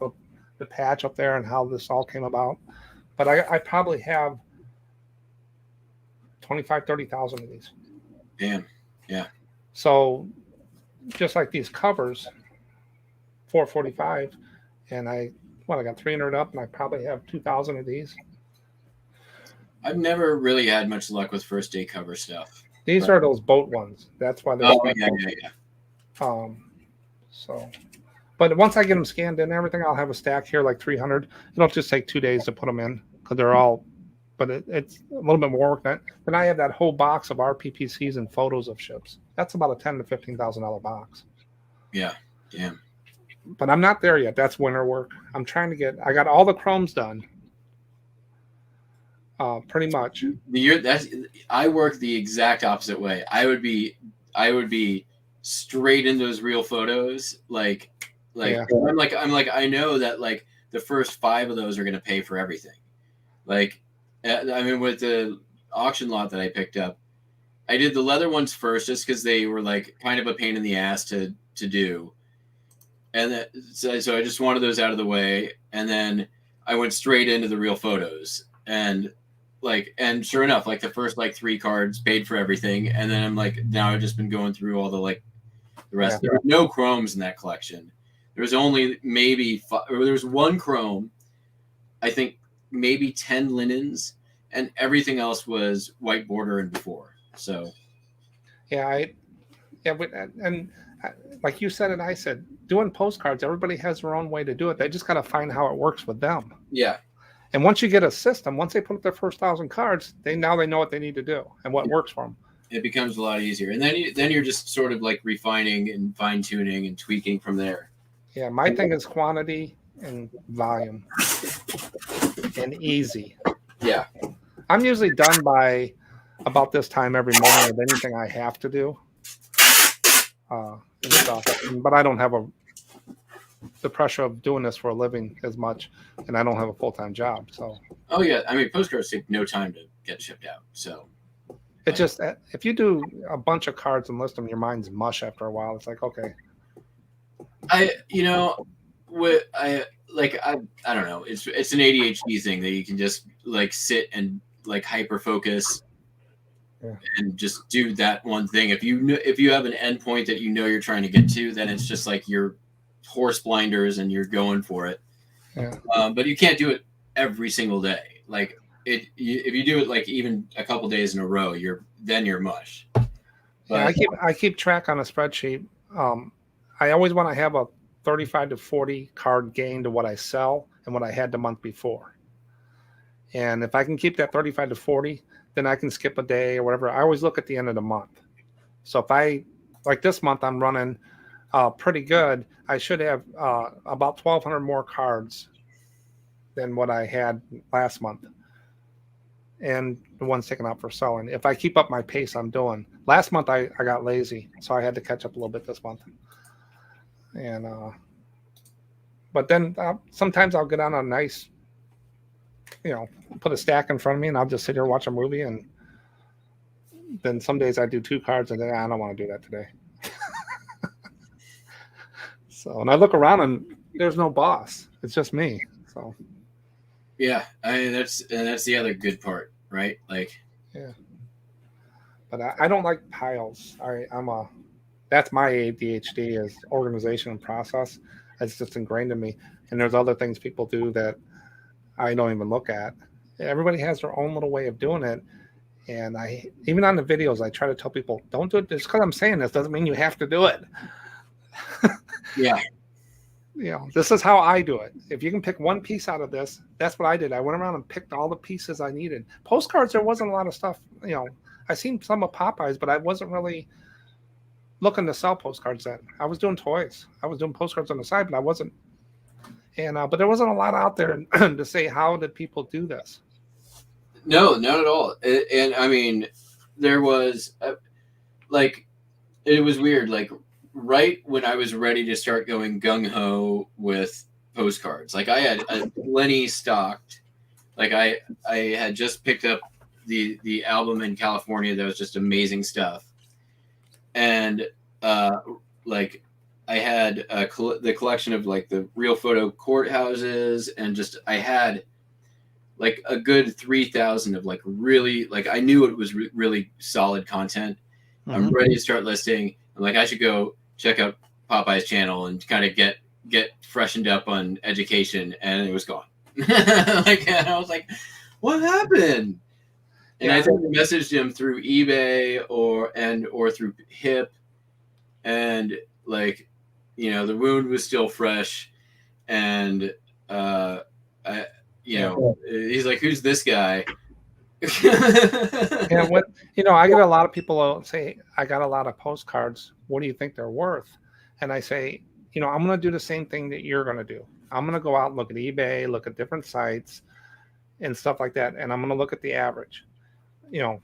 the patch up there and how this all came about. But I probably have 25, 30,000 of these. Damn. Yeah. So just like these covers, 445, and I got 300 up, and I probably have 2,000 of these. I've never really had much luck with first day cover stuff. These are those boat ones. That's why they're yeah. So, but once I get them scanned in and everything, I'll have a stack here like 300. It'll just take 2 days to put them in because they're all, but it's a little bit more work than. Then I have that whole box of RPPCs and photos of ships. That's about a $10,000 to $15,000 box. Yeah, damn. But I'm not there yet. That's winter work. I'm trying to get. I got all the chromes done. Pretty much. I work the exact opposite way. I would be straight into those real photos. Like yeah. I'm like I know that like the first 5 of those are gonna pay for everything. Like I mean with the auction lot that I picked up, I did the leather ones first just because they were like kind of a pain in the ass to do. And so I just wanted those out of the way, and then I went straight into the real photos. And sure enough, like the first like 3 cards paid for everything, and then I'm like, now I've just been going through all the like the rest. Yeah. There were no chromes in that collection. There was only maybe there was 1 chrome, I think maybe 10 linens, and everything else was white border and before. So, but like you said and I said, doing postcards, everybody has their own way to do it. They just got to find how it works with them. Yeah. And once you get a system, once they put up their first 1,000 cards, they know what they need to do and what works for them. It becomes a lot easier. And then you're just sort of like refining and fine tuning and tweaking from there. Yeah. My thing is quantity and volume and easy. Yeah. I'm usually done by about this time every morning with anything I have to do. And stuff. But I don't have the pressure of doing this for a living as much, and I don't have a full-time job. So. Oh yeah, I mean postcards take no time to get shipped out. So. It just if you do a bunch of cards and list them, your mind's mush after a while. It's like okay. I don't know. It's an ADHD thing that you can just like sit and like hyper focus. Yeah. And just do that one thing. If you have an endpoint that you know you're trying to get to, then it's just like your horse blinders and you're going for it. Yeah. But you can't do it every single day. Like if you do it like even a couple days in a row, you're mush. But, yeah, I keep track on a spreadsheet. I always want to have a 35 to 40 card gain to what I sell and what I had the month before. And if I can keep that 35 to 40, then I can skip a day or whatever. I always look at the end of the month. So if like this month, I'm running pretty good. I should have about 1,200 more cards than what I had last month. And the ones taken out for selling. If I keep up my pace I'm doing. Last month, I got lazy. So I had to catch up a little bit this month. And but then sometimes I'll get on a nice, put a stack in front of me and I'll just sit here, watch a movie. And then some days I do 2 cards and then I don't want to do that today. So, and I look around and there's no boss. It's just me. So, yeah, that's the other good part, right? Like, yeah. But I don't like piles. That's my ADHD is organization and process. It's just ingrained in me. And there's other things people do that I don't even look at. Everybody has their own little way of doing it. And even on the videos, I try to tell people, don't do it. Just because I'm saying this doesn't mean you have to do it. Yeah. This is how I do it. If you can pick one piece out of this, that's what I did. I went around and picked all the pieces I needed. Postcards, there wasn't a lot of stuff. I seen some of Popeye's, but I wasn't really looking to sell postcards then. I was doing toys. I was doing postcards on the side, but I wasn't. And but there wasn't a lot out there to say how did people do this. No, not at all. And I mean, there was it was weird. Like right when I was ready to start going gung ho with postcards. Like I had plenty stocked. Like I had just picked up the album in California that was just amazing stuff, and like I had the collection of like the real photo courthouses, and just I had like a good 3,000 of like really like I knew it was really solid content. I'm ready to start listing. I'm like, I should go check out Popeye's channel and kind of get freshened up on education, and it was gone. Like, and I was like, what happened? And I think I messaged him through eBay or through Hip, and like, you know, the wound was still fresh, and he's like, who's this guy? And what, you know, I get a lot of people say, I got a lot of postcards. What do you think they're worth? And I say, you know, I'm going to do the same thing that you're going to do. I'm going to go out and look at eBay, look at different sites and stuff like that. And I'm going to look at the average, you know,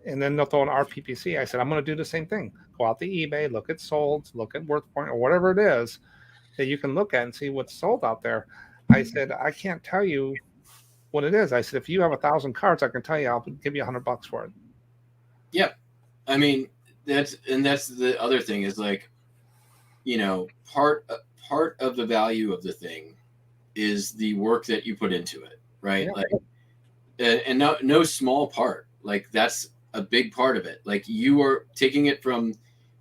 and then they'll throw an RPPC. I said, I'm going to do the same thing. Go out to eBay, look at solds, look at worth point or whatever it is that you can look at and see what's sold out there. I said, I can't tell you what it is. I said, if you have 1,000 cards, I can tell you, I'll give you $100 for it. Yeah. I mean, that's the other thing is like, you know, part of the value of the thing is the work that you put into it. Right. Yeah. Like, and no small part, like that's a big part of it. Like you are taking it from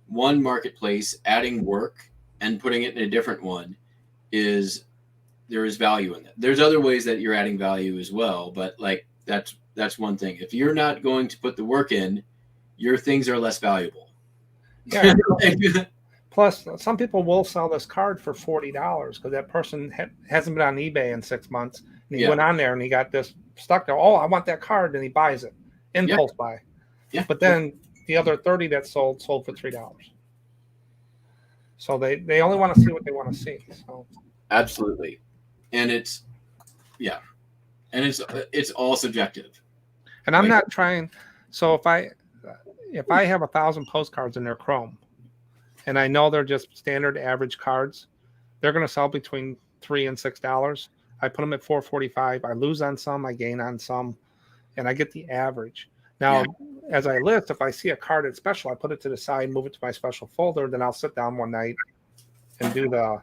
one marketplace, adding work and putting it in a different one there is value in that. There's other ways that you're adding value as well, but like that's one thing. If you're not going to put the work in, your things are less valuable. Yeah. Plus, some people will sell this card for $40 because that person hasn't been on eBay in 6 months. And he went on there and he got this stuck there. Oh, I want that card, and he buys it. Impulse buy. Yeah. But then the other 30 that sold for $3. So they only want to see what they want to see. So absolutely. And it's all subjective. And I'm not trying. So if I have 1,000 postcards in their Chrome, and I know they're just standard average cards, they're going to sell between $3 and $6. I put them at $4.45. I lose on some, I gain on some, and I get the average. Now, as I list, if I see a card that's special, I put it to the side, move it to my special folder. Then I'll sit down one night and do the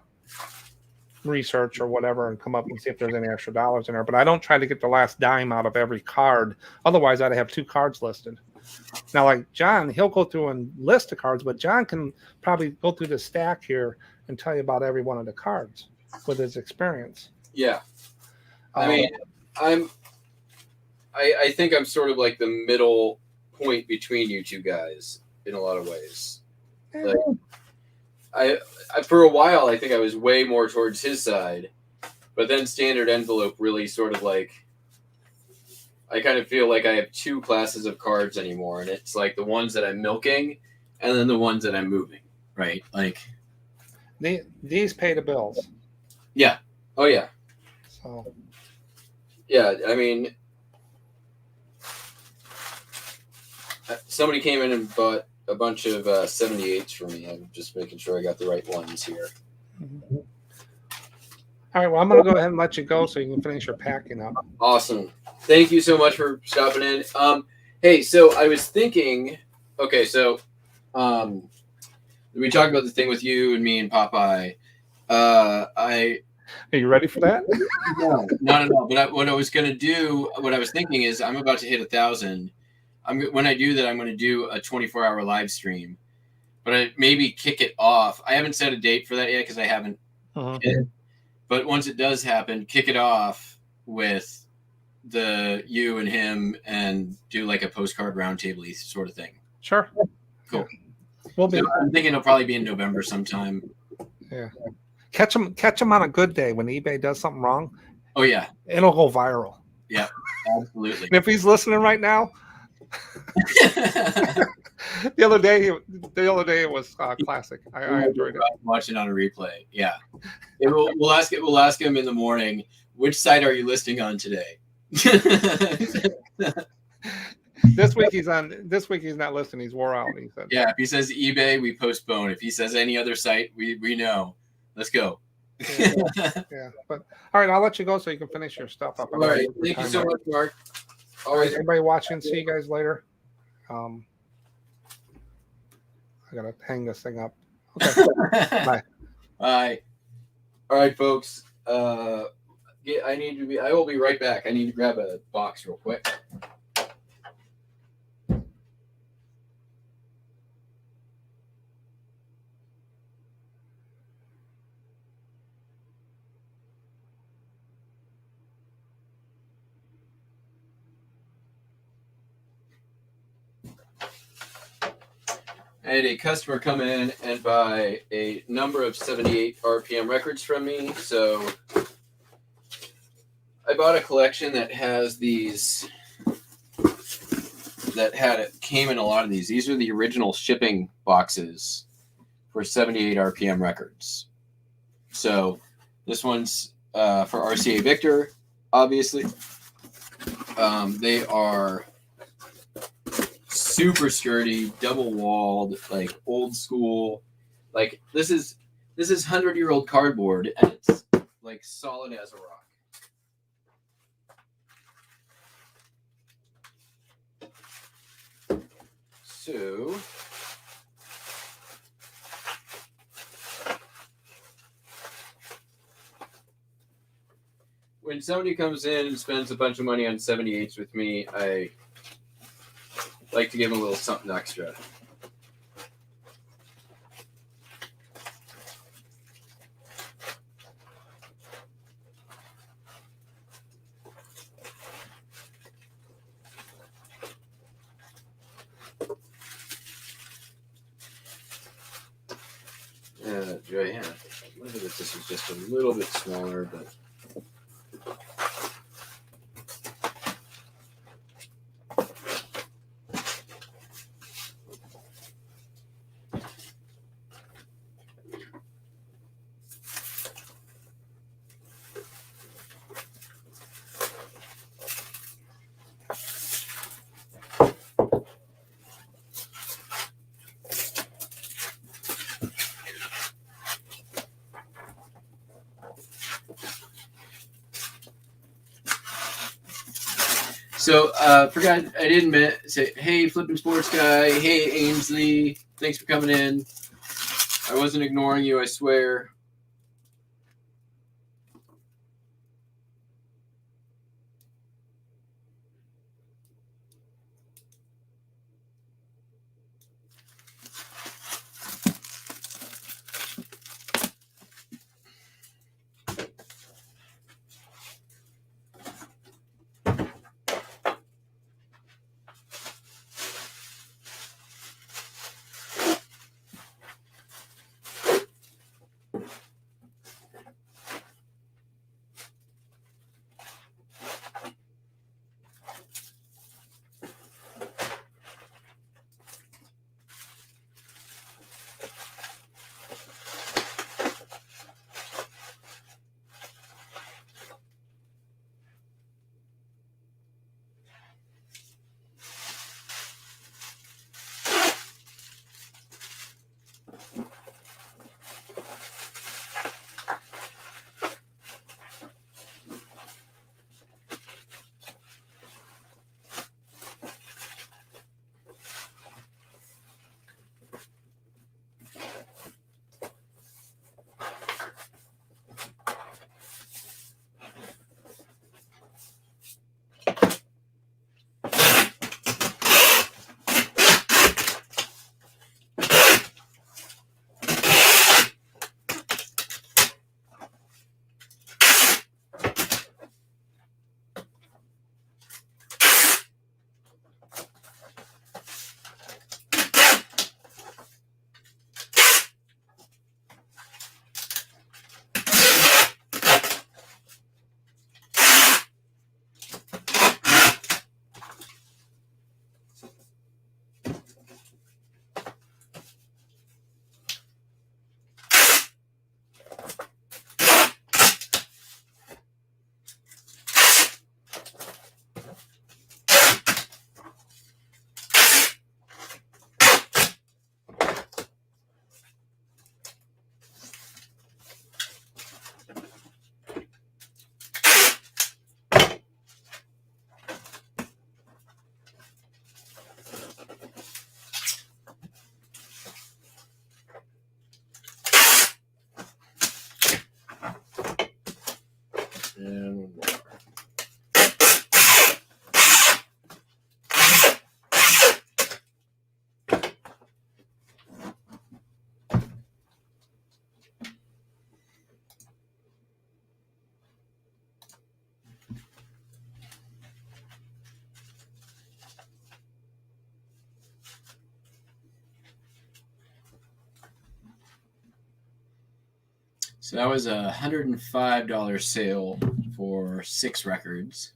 research or whatever and come up and see if there's any extra dollars in there. But I don't try to get the last dime out of every card. Otherwise, I'd have 2 cards listed. Now, like John, he'll go through and list the cards, but John can probably go through the stack here and tell you about every one of the cards with his experience. Yeah. I mean, I think I'm sort of like the middle point between you two guys in a lot of ways. Like, I for a while, I think I was way more towards his side, but then standard envelope really sort of like, I kind of feel like I have 2 classes of cards anymore, and it's like the ones that I'm milking and then the ones that I'm moving, right? Like these pay the bills. Yeah. Oh yeah. So yeah, I mean, somebody came in and bought a bunch of 78s for me. I'm just making sure I got the right ones here. Mm-hmm. All right, well, I'm going to go ahead and let you go so you can finish your packing up. Awesome. Thank you so much for stopping in. Hey, so I was thinking, okay, so we talked about the thing with you and me and Popeye. Are you ready for that? No, not at all. But what I was going to do, what I was thinking is I'm about to hit 1,000. When I do that, I'm going to do a 24-hour live stream, but I maybe kick it off. I haven't set a date for that yet because I haven't. But once it does happen, kick it off with you and him and do like a postcard roundtable sort of thing. Sure. Cool. Yeah. We'll be. So I'm thinking it'll probably be in November sometime. Yeah. Catch them on a good day when eBay does something wrong. Oh yeah. It'll go viral. Yeah, absolutely. And if he's listening right now. The other day it was classic. I enjoyed it. Watching on a replay. Yeah. We'll ask him in the morning, which site are you listing on today? This week he's on. This week he's not listening. He's wore out. He said. Yeah, if he says eBay, we postpone. If he says any other site, we know. Let's go. Yeah. But all right, I'll let you go so you can finish your stuff up. All right. Thank you so much, Mark. All right, everybody watching. See you guys later. I gotta hang this thing up. Okay. Bye. Bye. All right, folks. I will be right back. I need to grab a box real quick. I had a customer come in and buy a number of 78 RPM records from me. So I bought a collection that has these, came in a lot of these. These are the original shipping boxes for 78 RPM records. So this one's for RCA Victor, obviously. They are super sturdy, double walled, like old school. Like this is 100-year-old cardboard, and it's like solid as a rock. So when somebody comes in and spends a bunch of money on 78s with me, I like to give them a little something extra. Yeah, look at this. This is just a little bit smaller, but. So, forgot, I didn't say, hey, Flippin' Sports Guy, hey, Ainsley, thanks for coming in. I wasn't ignoring you, I swear. And one more. So that was a $105 sale for 6 records.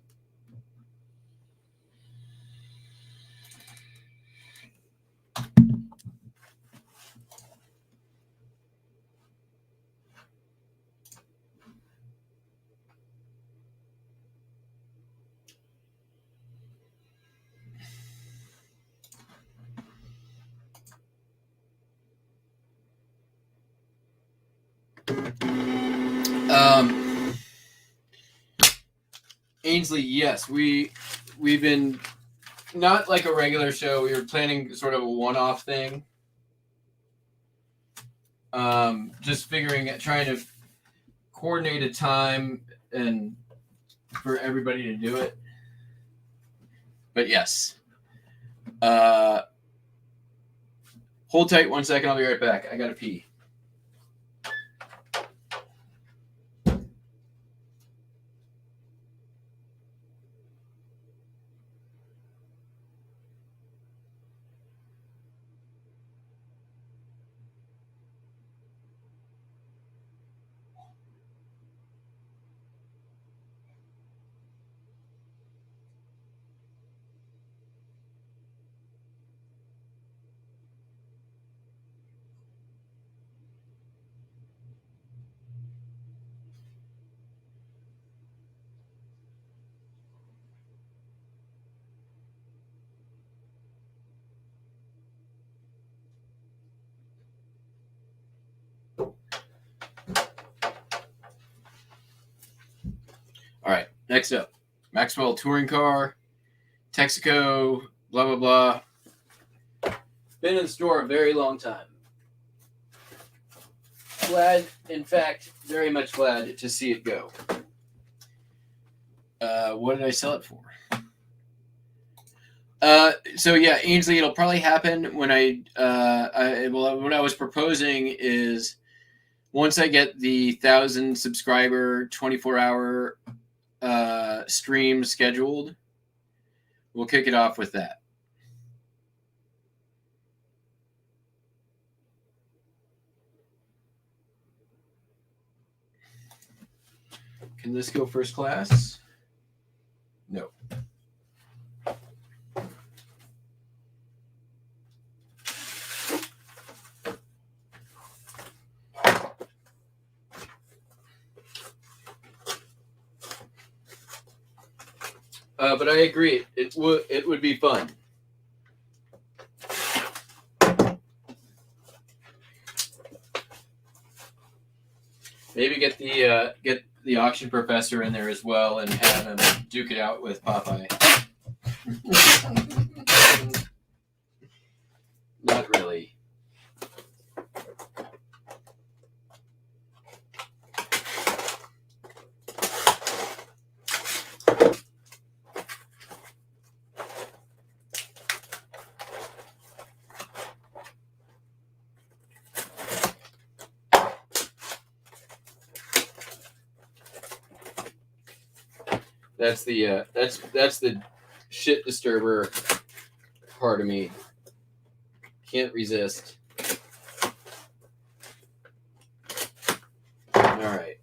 Ainsley, yes, we've been not like a regular show. We were planning sort of a one-off thing. Just trying to coordinate a time and for everybody to do it. But yes. Hold tight 1 second. I'll be right back. I gotta pee. All right, next up, Maxwell touring car, Texaco, blah, blah, blah. Been in the store a very long time. Glad, in fact, very much glad to see it go. What did I sell it for? So yeah, Ainsley, it'll probably happen when what I was proposing is once I get the 1,000 subscriber 24-hour stream scheduled, we'll kick it off with that. Can this go first class? No. But I agree. It would be fun. Maybe get the auction professor in there as well and have him duke it out with Popeye. Not really. That's the shit disturber part of me. Can't resist. All right.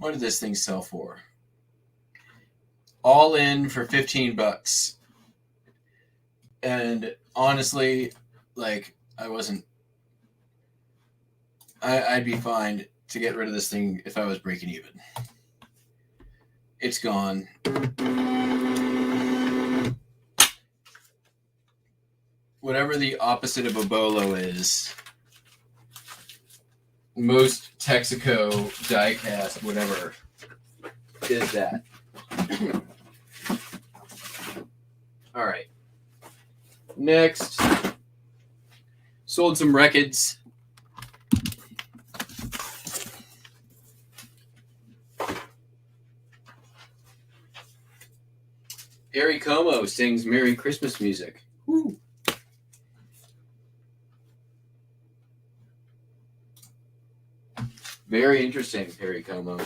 What did this thing sell for? All in for $15. And honestly, like, I'd be fine to get rid of this thing if I was breaking even. It's gone. Whatever the opposite of a bolo is, most Texaco, diecast, whatever, is that. All right. Next, sold some records. Perry Como sings Merry Christmas music. Woo. Very interesting, Perry Como.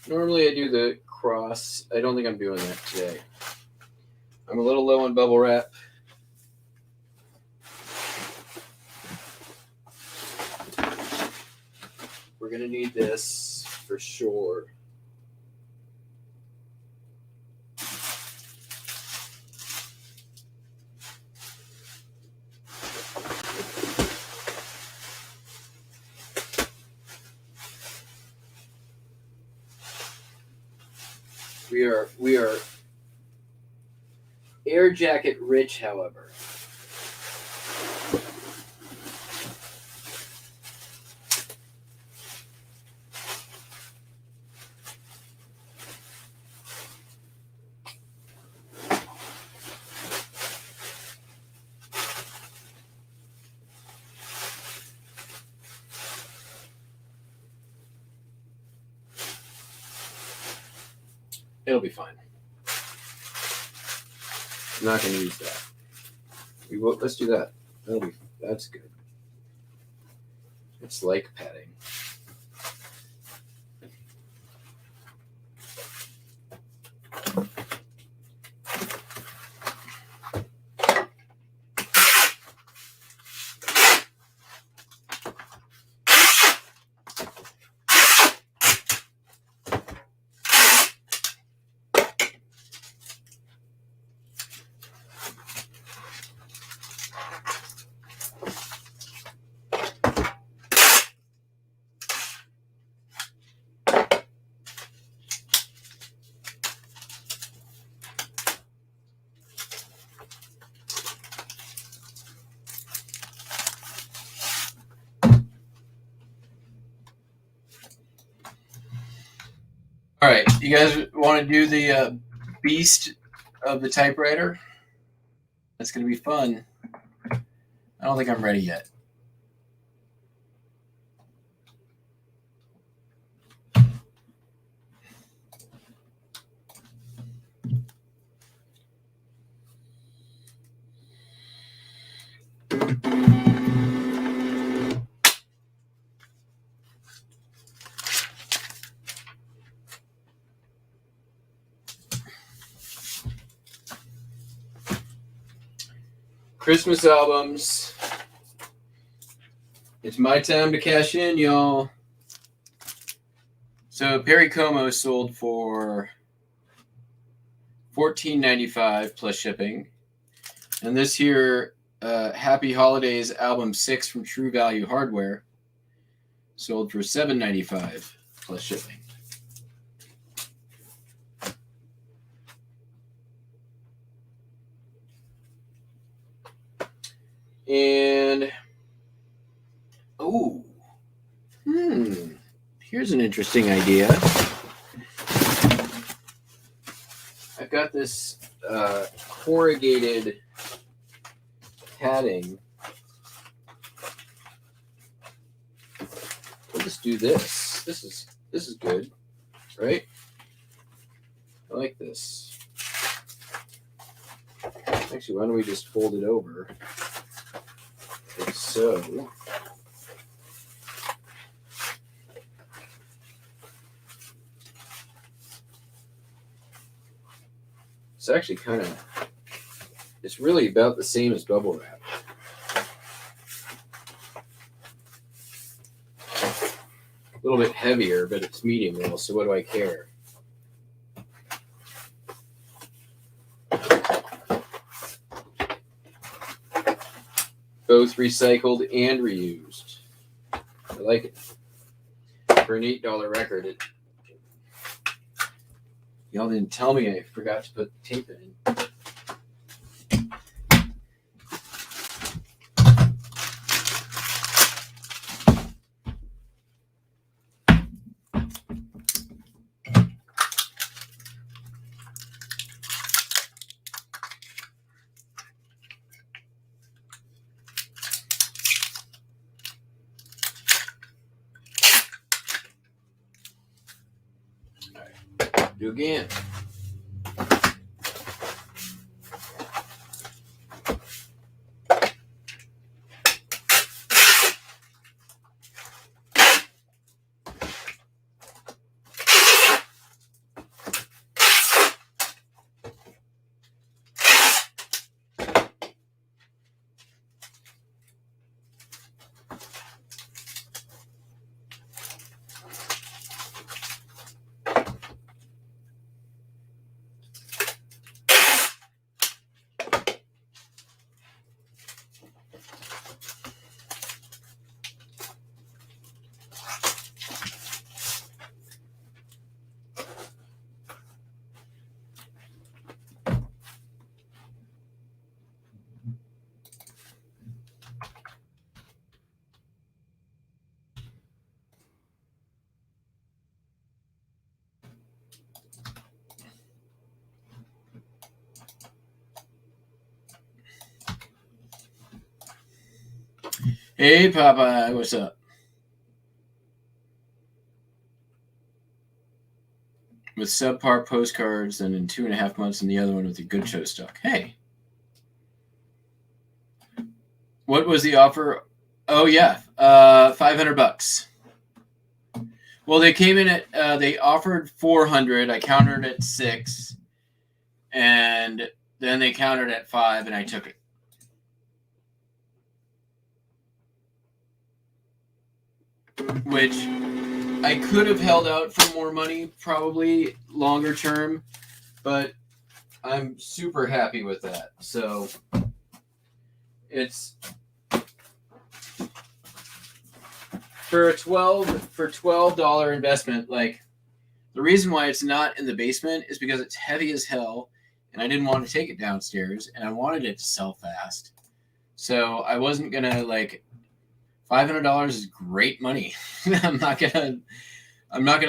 Normally I do the cross. I don't think I'm doing that today. I'm a little low on bubble wrap. We're going to need this for sure. We are air jacket rich, however. It'll be fine. I'm not going to use that. Let's do that. That's good. It's like padding. All right, you guys want to do the beast of the typewriter? That's going to be fun. I don't think I'm ready yet. Christmas albums. It's my time to cash in, y'all. So Perry Como sold for $14.95 plus shipping. And this here, Happy Holidays album 6 from True Value Hardware sold for $7.95 plus shipping. And here's an interesting idea. I've got this corrugated padding. We'll just do this. This is This is good, right? I like this. Actually, why don't we just fold it over? Like so. It's actually kind of, it's really about the same as bubble wrap. A little bit heavier, but it's medium well, so what do I care? Both recycled and reused. I like it. For an $8 record, y'all didn't tell me I forgot to put the tape in. Do again. Hey, Popeye, what's up? With subpar postcards, and in 2.5 months, and the other one with the good show stock. Hey, what was the offer? Oh yeah, $500. Well, they came in at they offered 400. I countered at 6, and then they countered at 5, and I took it. Which I could have held out for more money, probably longer term, but I'm super happy with that. So it's for $12 investment. Like, the reason why it's not in the basement is because it's heavy as hell, and I didn't want to take it downstairs, and I wanted it to sell fast. So I wasn't gonna like. $500 is great money. I'm not gonna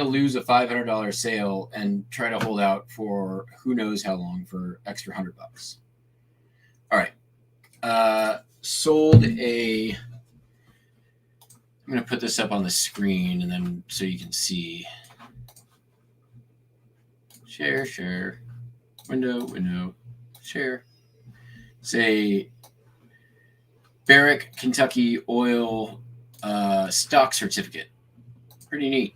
lose a $500 sale and try to hold out for who knows how long for extra $100. All right, sold a. I'm gonna put this up on the screen and then so you can see. Share, window, share. Say. Barrick Kentucky oil stock certificate. Pretty neat.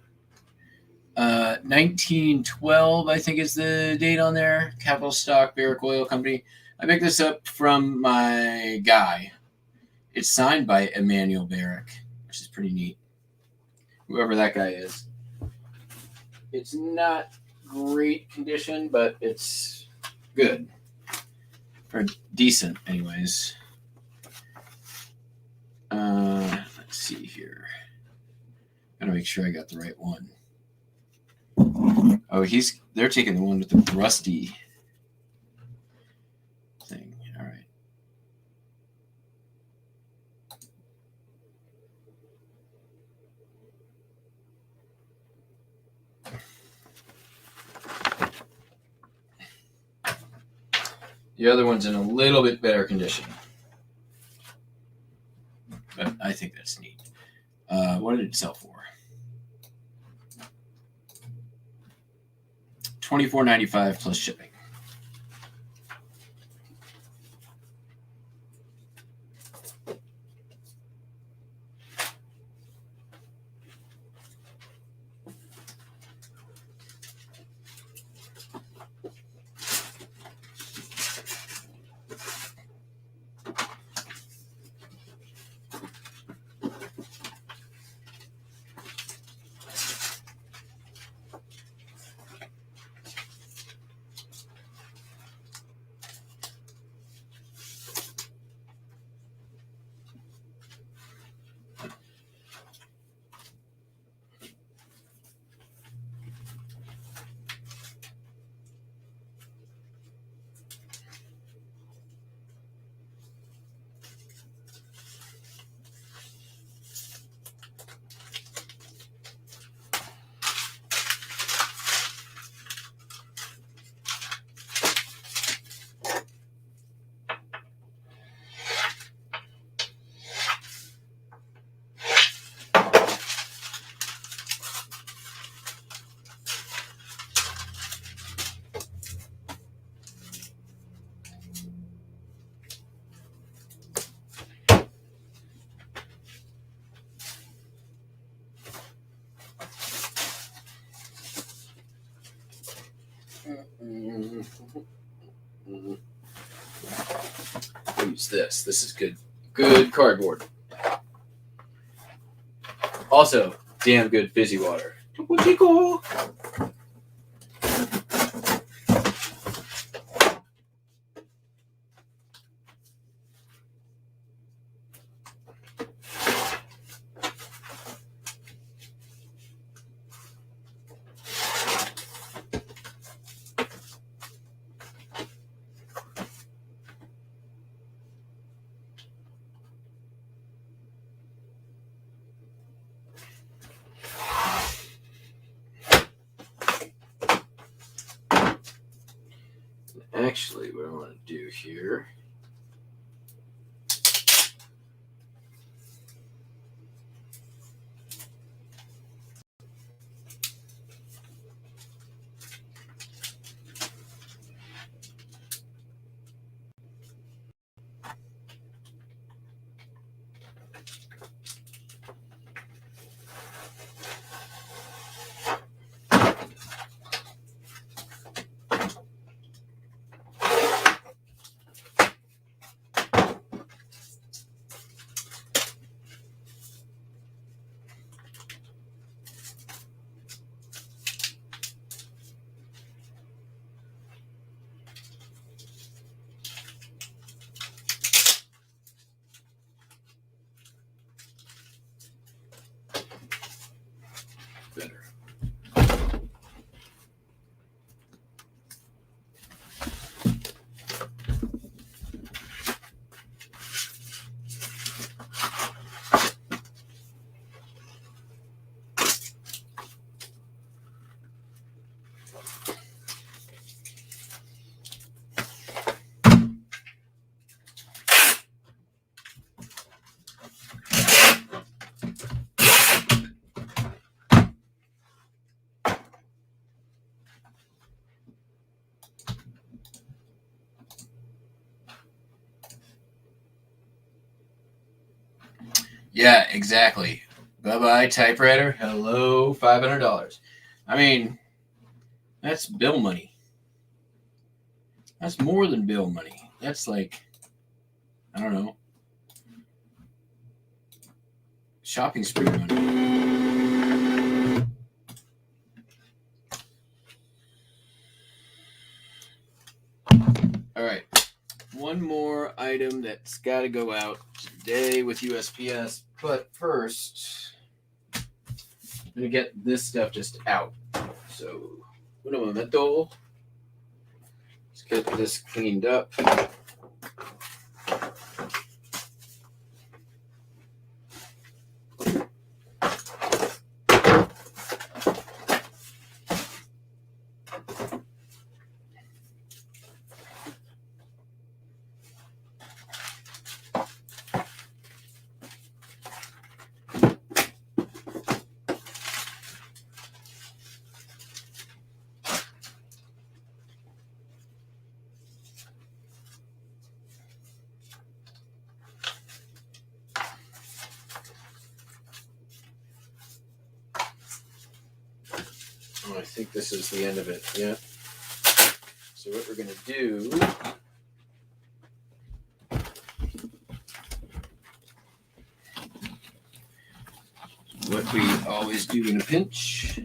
1912, I think is the date on there. Capital Stock, Barrick Oil Company. I picked this up from my guy. It's signed by Emmanuel Barrick, which is pretty neat. Whoever that guy is. It's not great condition, but it's good. Or decent, anyways. Let's see here. Gotta make sure I got the right one. Oh, they're taking the one with the rusty thing. All right. The other one's in a little bit better condition. But I think that's neat. What did it sell for? $24.95 plus shipping. Use this. This is good. Good cardboard. Also, damn good fizzy water. Actually, what I want to do here. Better. Yeah, exactly. Bye-bye, typewriter. Hello, $500. I mean, that's bill money. That's more than bill money. That's like, I don't know, shopping spree money. All right. One more item that's got to go out today with USPS. But first, I'm going to get this stuff just out. So, un momento. Let's get this cleaned up. think this is the end of it. Yeah. So what we're going to do... what we always do in a pinch.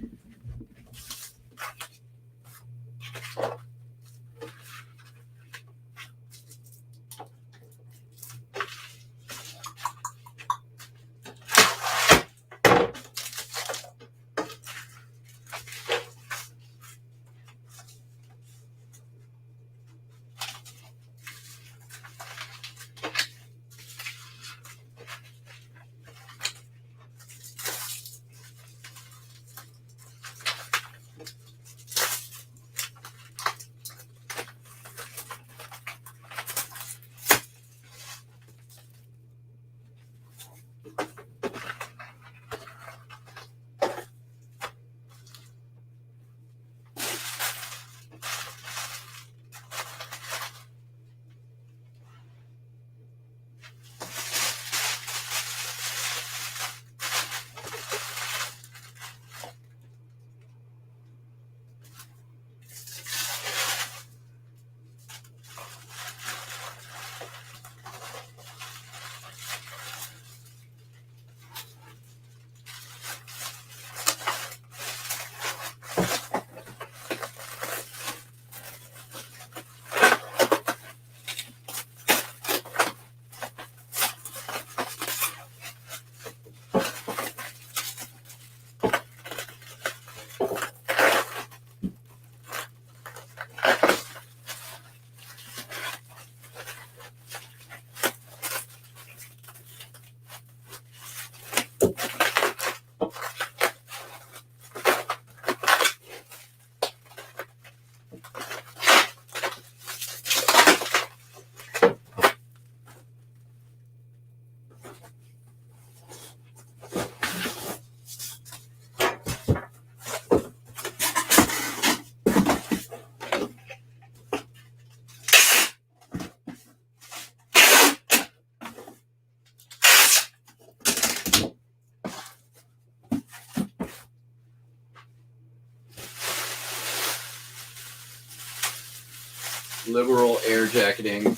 Liberal air jacketing.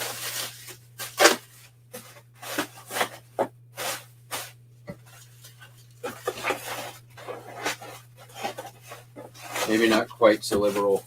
Maybe not quite so liberal.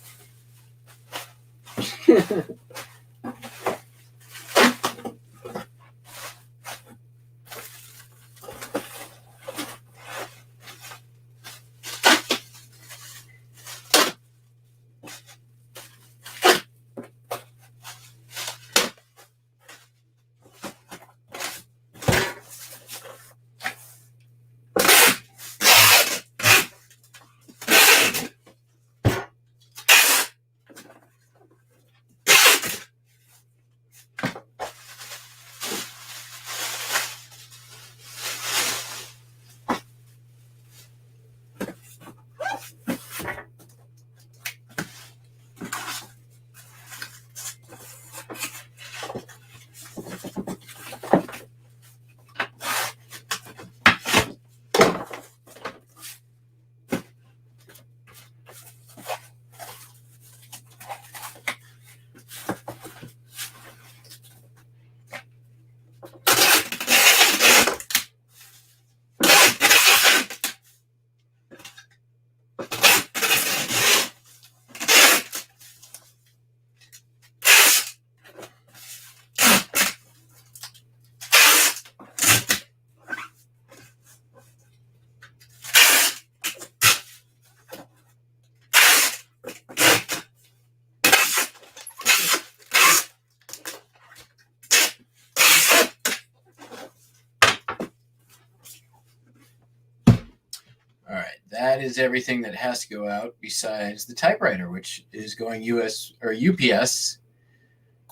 All right, that is everything that has to go out besides the typewriter, which is going US or UPS.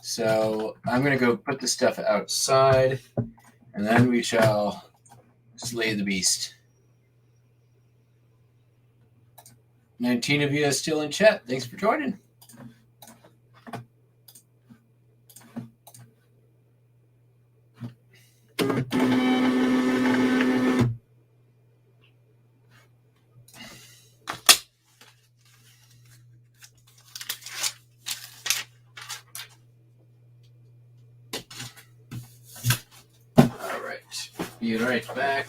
So I'm going to go put the stuff outside, and then we shall slay the beast. 19 of you are still in chat. Thanks for joining. Be right back.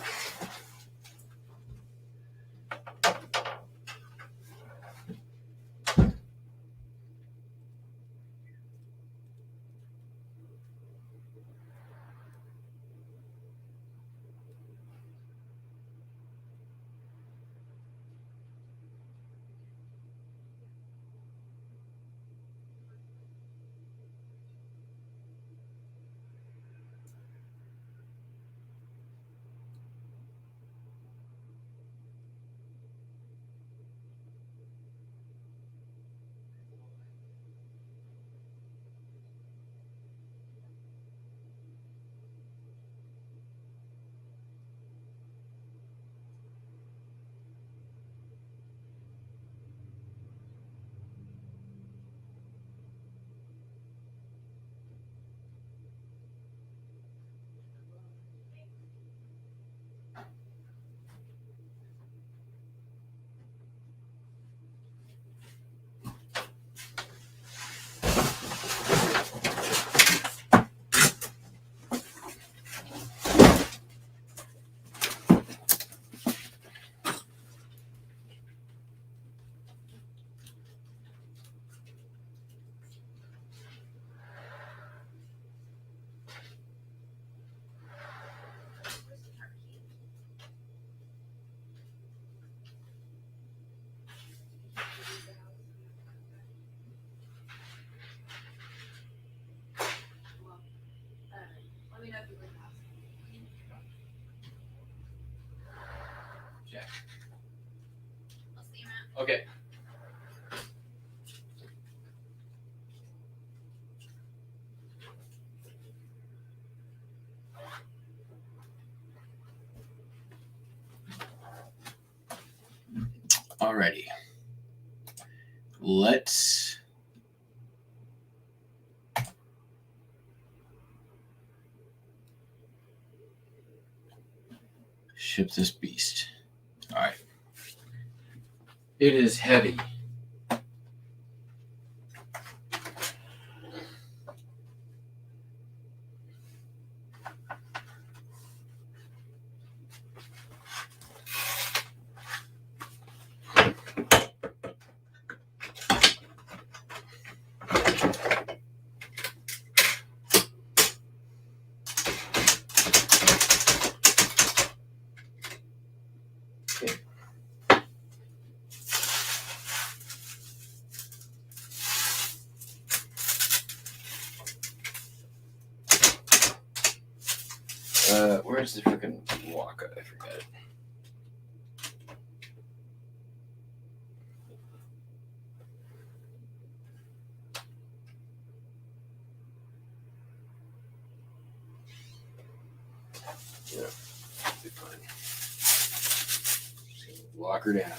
Jack. Okay. Alrighty. Let's ship this beast. All right. It is heavy. Where's the freaking Waka? I forgot it. Yeah, be fine. Just lock her down.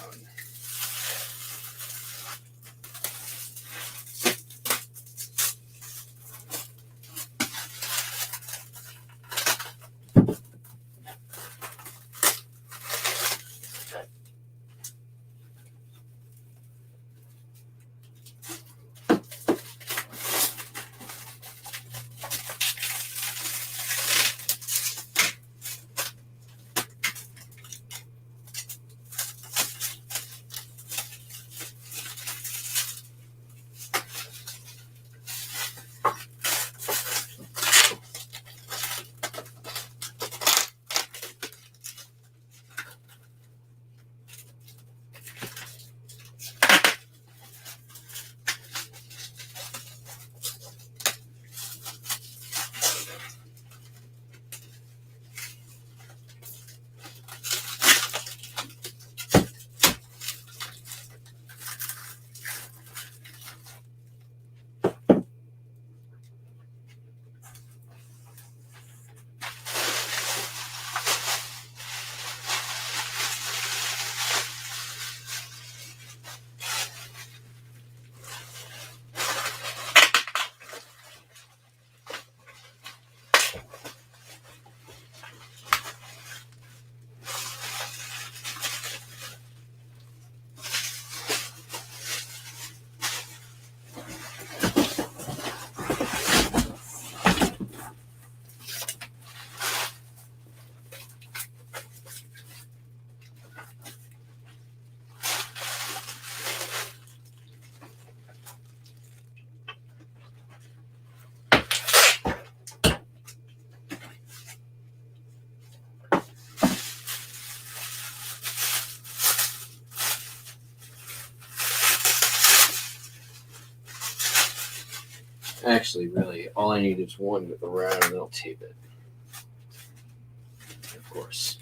Actually, really, all I need is one around, and then I'll tape it. Of course.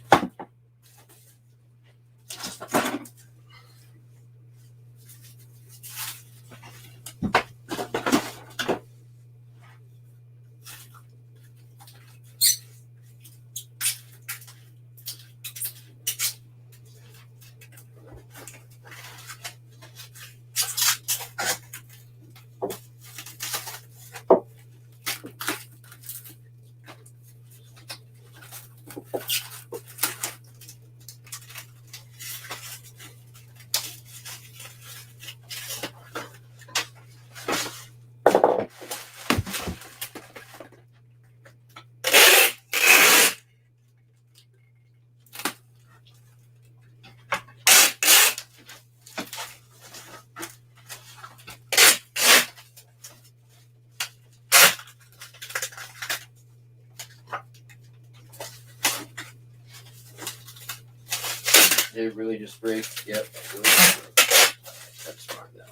Did it really just break? Yep. Really just broke. That's fine though.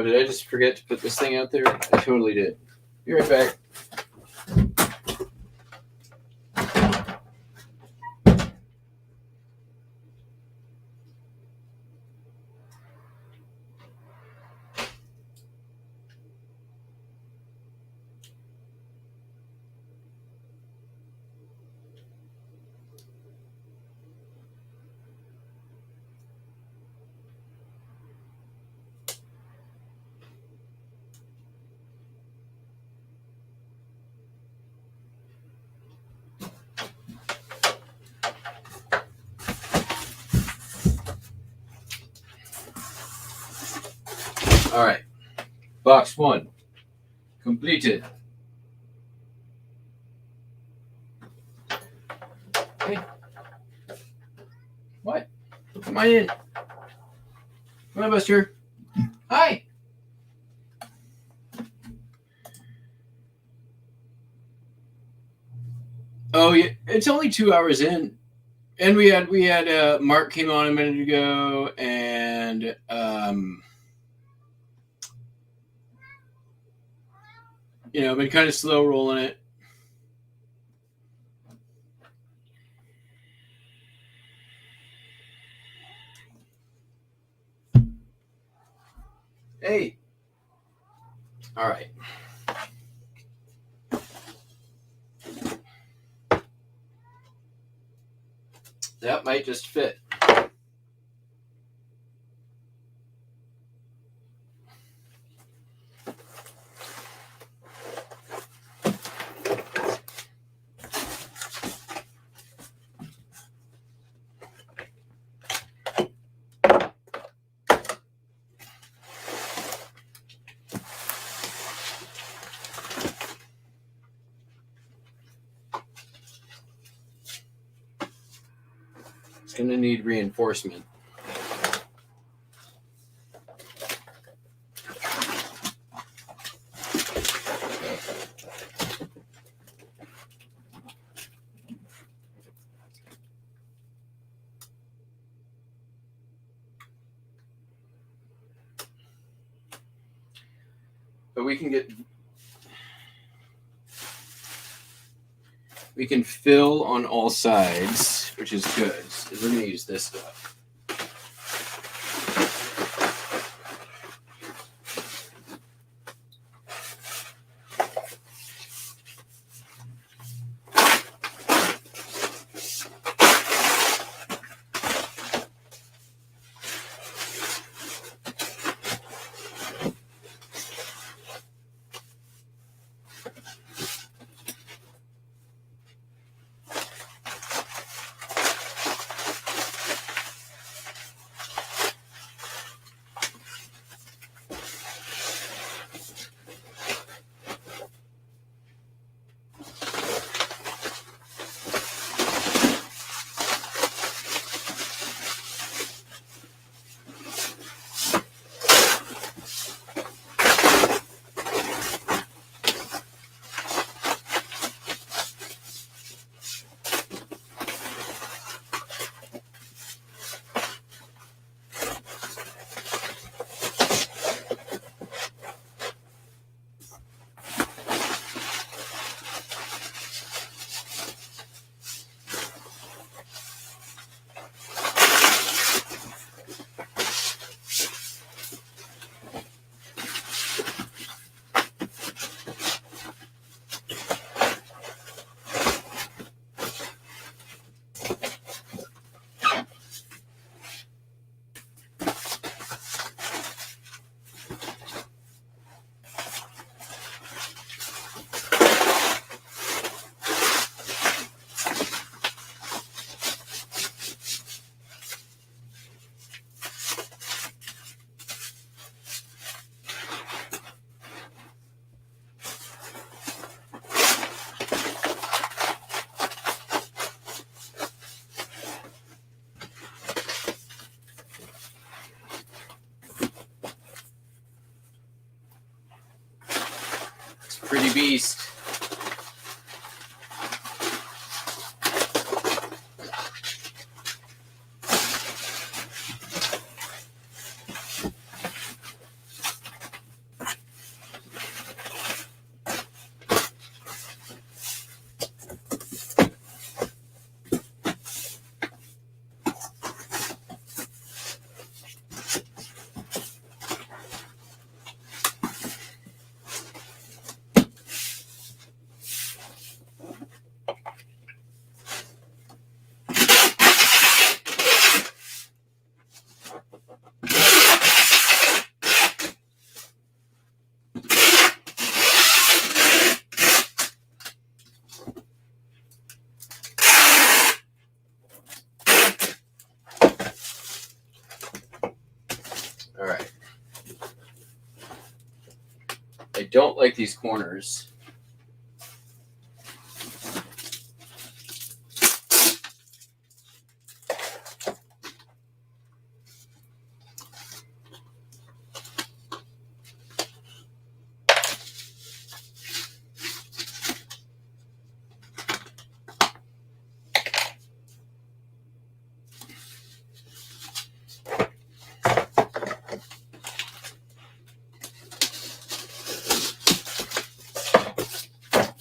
Oh, did I just forget to put this thing out there? I totally did. Be right back. All right. Box 1 completed. Hey. What? Come on in. Come on, Buster. Hi. Oh yeah, it's only 2 hours in, and we had Mark came on a minute ago, and been kind of slow rolling it. Hey. All right. That might just fit. It's going to need reinforcement. But we can fill on all sides, which is good. We're going to use this stuff. Pretty beast. don't like these corners.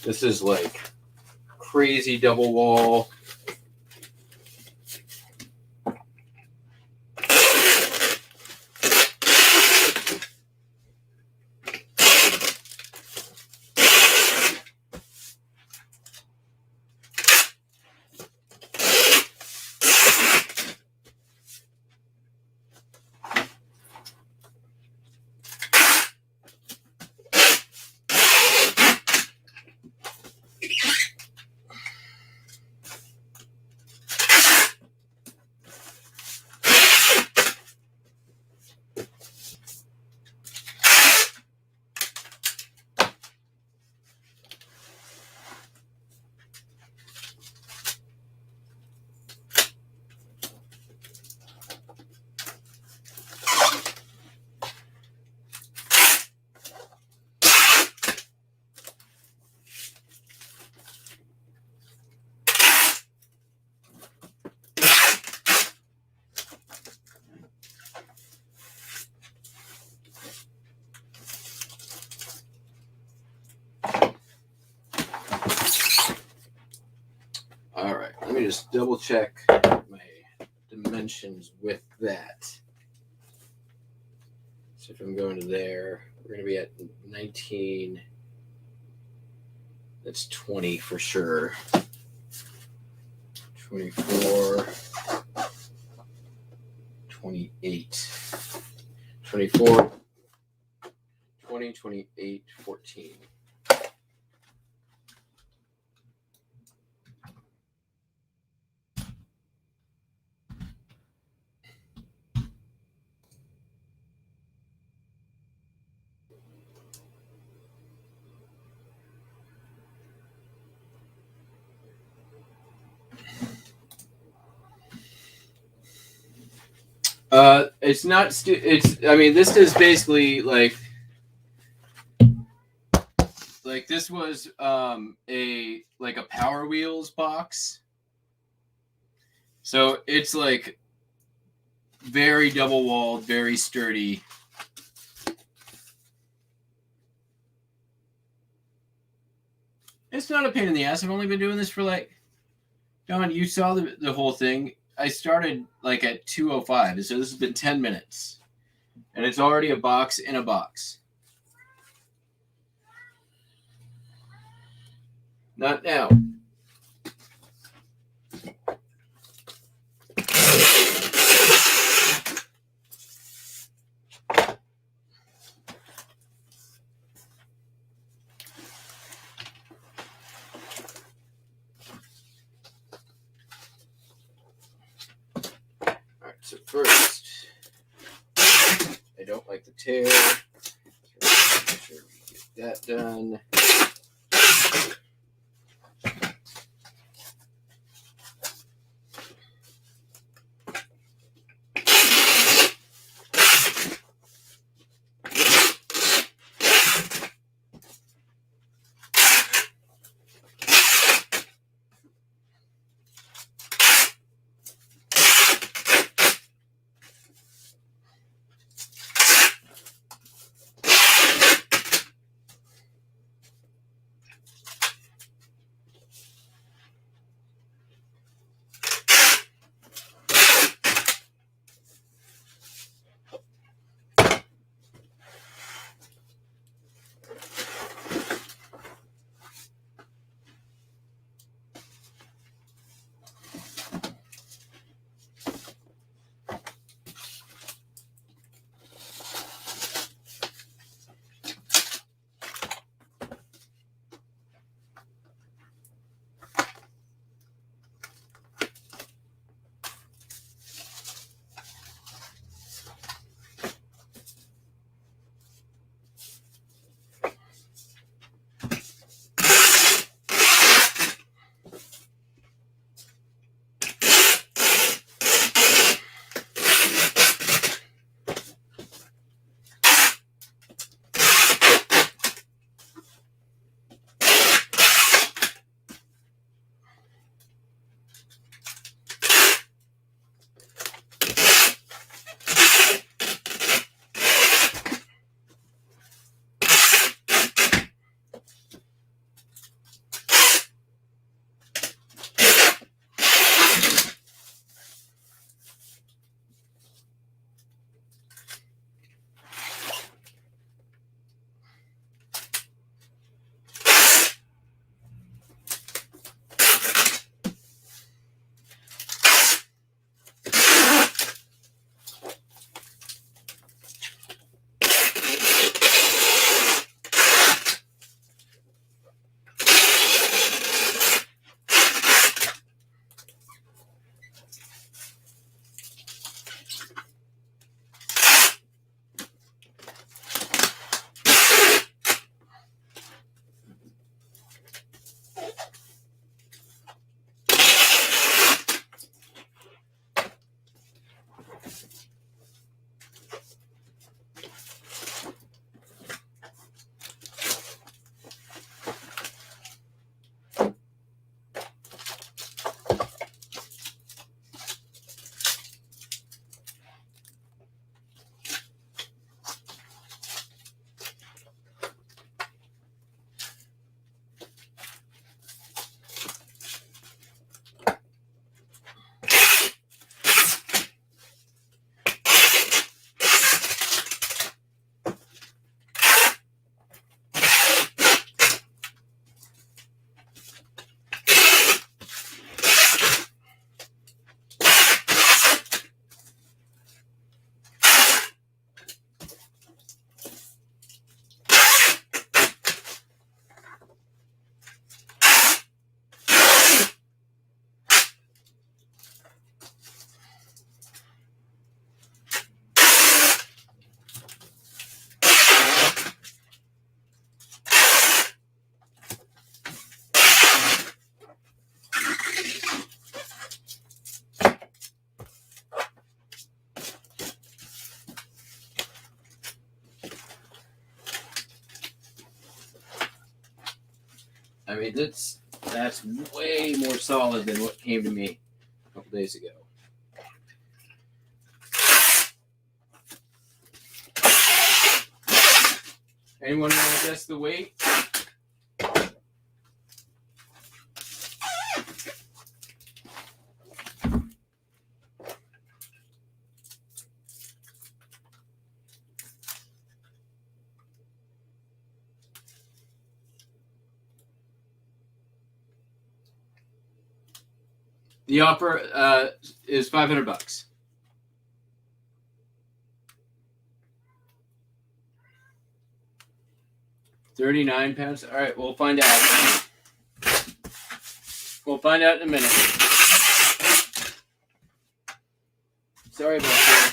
This is like crazy double wall. All right, let me just double check my dimensions with that. So if I'm going to there, we're going to be at 19. That's 20 for sure. 24, 28, 24, 20, 28, 14. It's not. It's. I mean, this is basically like this was a Power Wheels box. So it's like very double walled, very sturdy. It's not a pain in the ass. I've only been doing this for like, John, you saw the whole thing. I started like at 2:05, so this has been 10 minutes. And it's already a box in a box. Not now. Alright, so first, I don't like the tear. So make sure we get that done. I mean, that's way more solid than what came to me a couple days ago. Anyone want to guess the weight? The offer is $500. 39 pounds. All right, we'll find out. We'll find out in a minute. Sorry about that.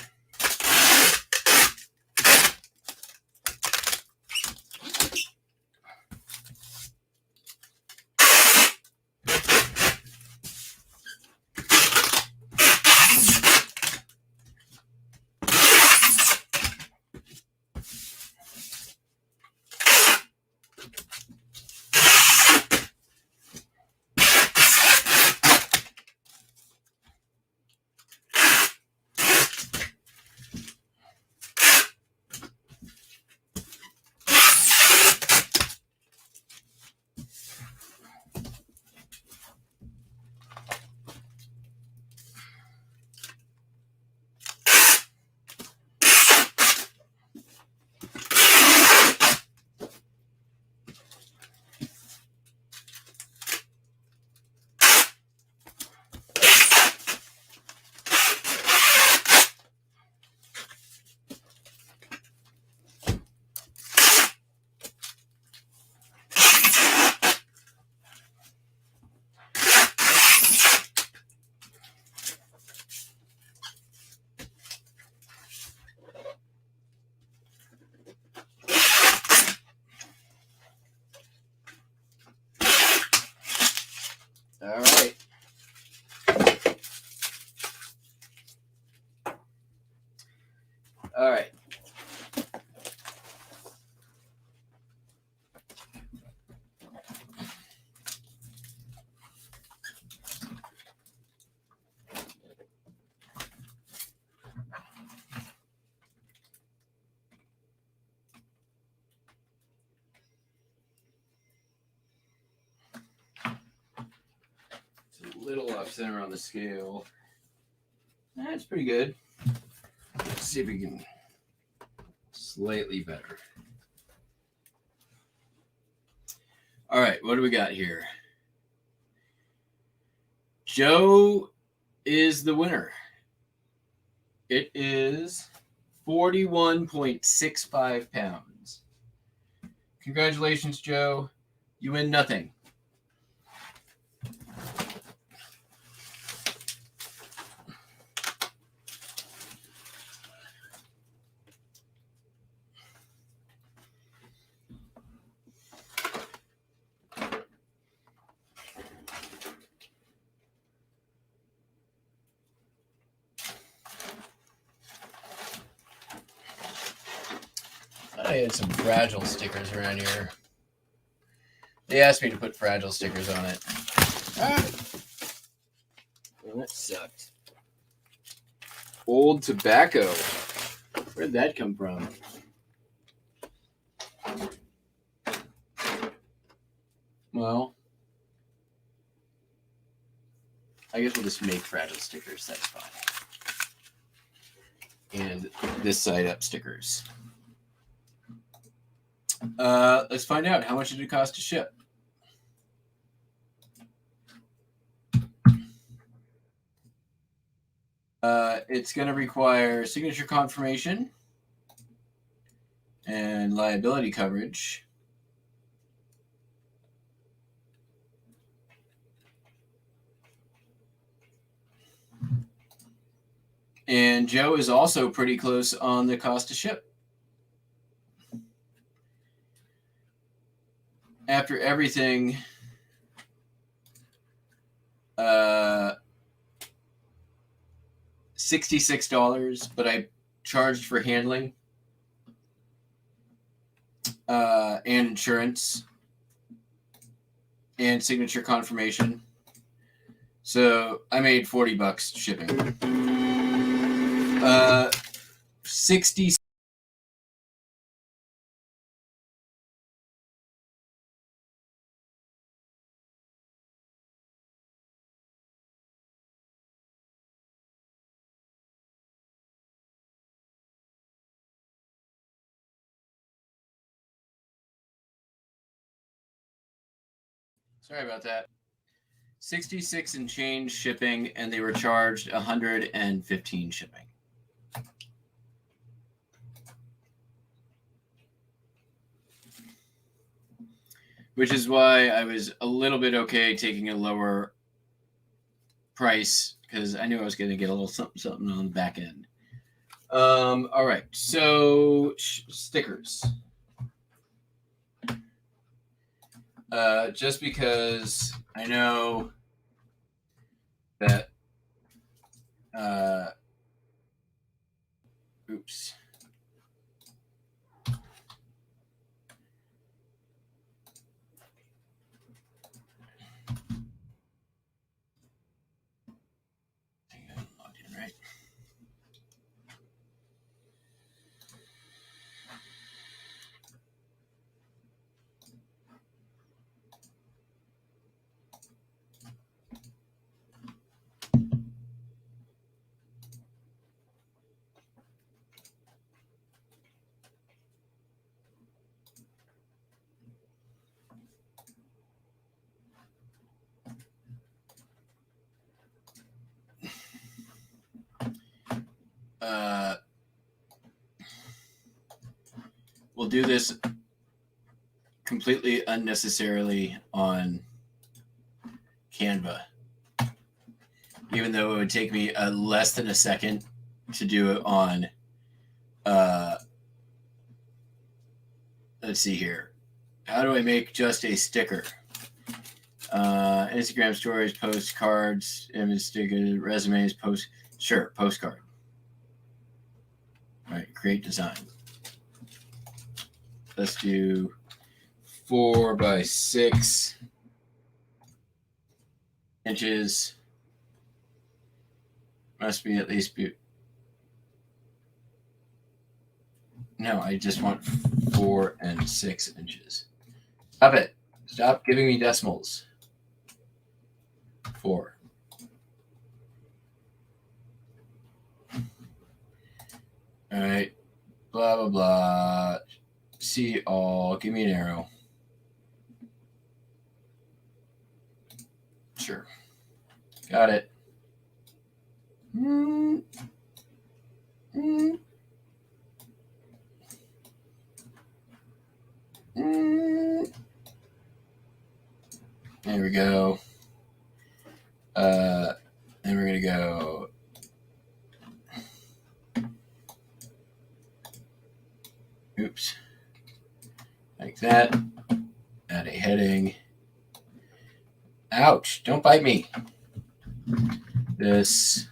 All right. All right. It's a little off center on the scale. That's pretty good. Let's see if we can slightly better. All right, what do we got here? Joe is the winner. It is 41.65 pounds. Congratulations, Joe. You win nothing. I had some fragile stickers around here. They asked me to put fragile stickers on it. Well, that sucked. Old tobacco. Where'd that come from? Well, I guess we'll just make fragile stickers. That's fine. And this side up stickers. Let's find out. How much did it cost to ship? It's going to require signature confirmation and liability coverage. And Joe is also pretty close on the cost to ship. After everything, $66, but I charged for handling and insurance. and signature confirmation. So I made $40 shipping. 60. Sorry about that. 66 and change shipping, and they were charged 115 shipping. Which is why I was a little bit okay taking a lower price, because I knew I was going to get a little something on the back end. All right, so stickers. Just because I know that oops. Logged in, right? We'll do this completely unnecessarily on Canva, even though it would take me less than a second to do it on, let's see here. How do I make just a sticker? Instagram stories, postcards, image stickers, resumes, postcard. All right, create design. Let's do 4 by 6 inches. Must be at least no, I just want 4 and 6 inches. Stop it. Stop giving me decimals. 4. All right. Blah, blah, blah. See all. Give me an arrow. Sure. Got it. There we go. Then we're going to go. Oops. Like that. Add a heading. Ouch. Don't bite me. This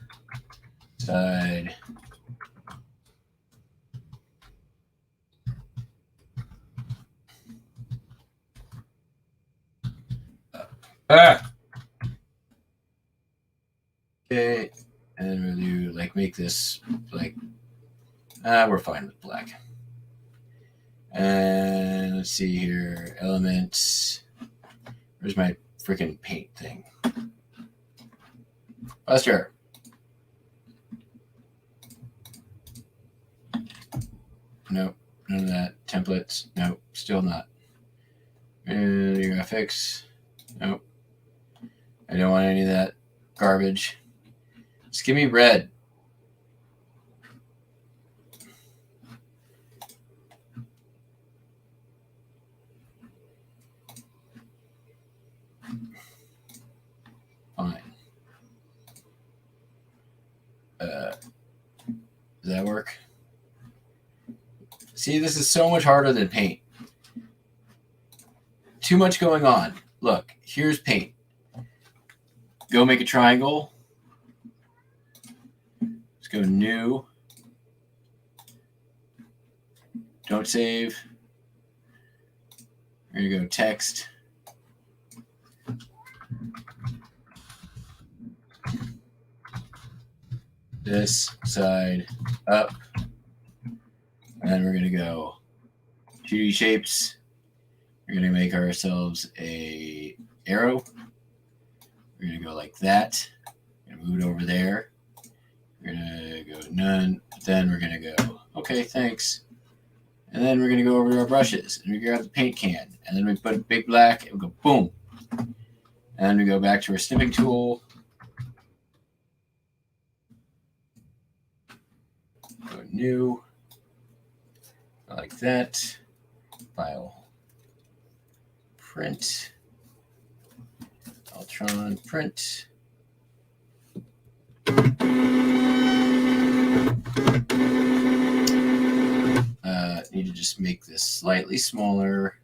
side. Ah! Okay. And we'll do, like, make this, like, we're fine with black. And let's see here. Elements. Where's my freaking paint thing? Buster. Nope. None of that. Templates. Nope. Still not. And graphics. Nope. I don't want any of that garbage. Just give me red. Fine. Does that work? See, this is so much harder than paint. Too much going on. Look, here's paint. Go make a triangle. Let's go new. Don't save. We're going to go text. this side up. And then we're going to go 2D shapes. We're going to make ourselves a arrow. We're going to go like that. We're going to move it over there. We're going to go none. Then we're going to go, okay, thanks. And then we're going to go over to our brushes. And we grab the paint can. And then we put a big black. And we go boom. And then we go back to our snipping tool. Go new. Like that. File. Print. Ultron print. Need to just make this slightly smaller.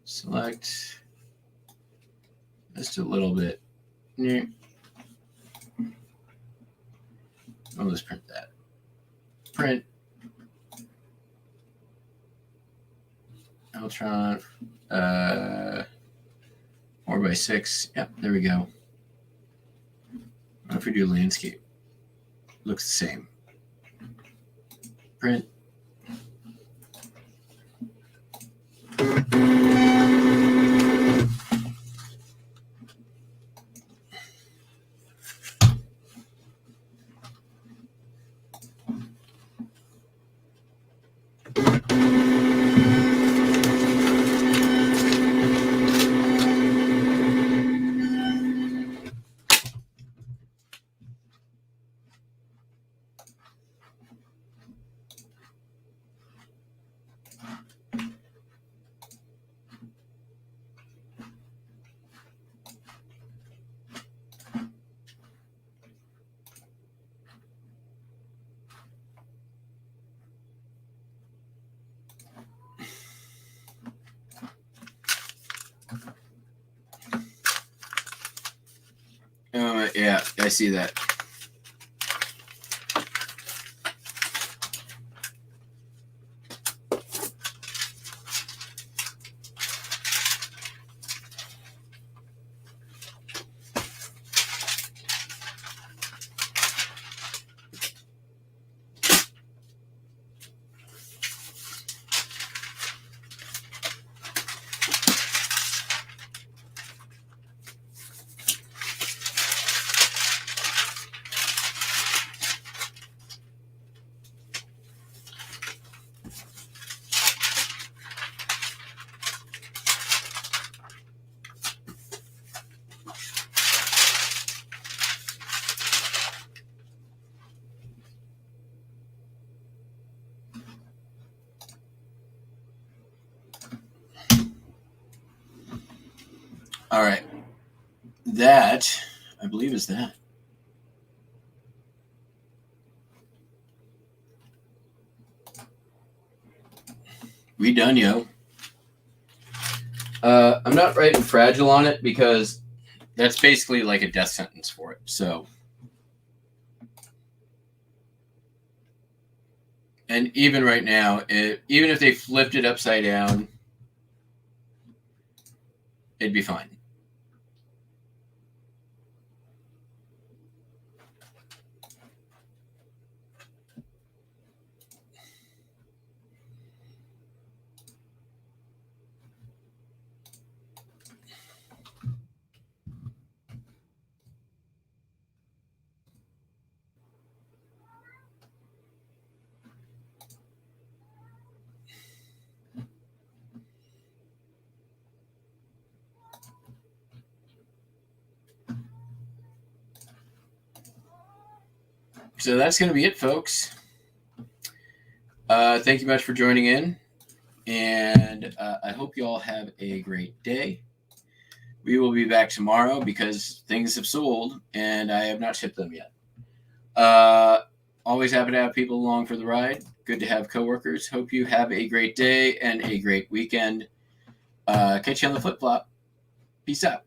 Select just a little bit. Oh, let's print that. Print. Ultron. 4x6. Yep, there we go. What if we do landscape? Looks the same. Print. Yeah, I see that. All right. That, I believe, is that. We done, yo. I'm not writing fragile on it because that's basically like a death sentence for it. So, and even right now, even if they flipped it upside down, it'd be fine. So that's going to be it, folks. Thank you much for joining in. And I hope you all have a great day. We will be back tomorrow because things have sold and I have not shipped them yet. Always happy to have people along for the ride. Good to have coworkers. Hope you have a great day and a great weekend. Catch you on the flip-flop. Peace out.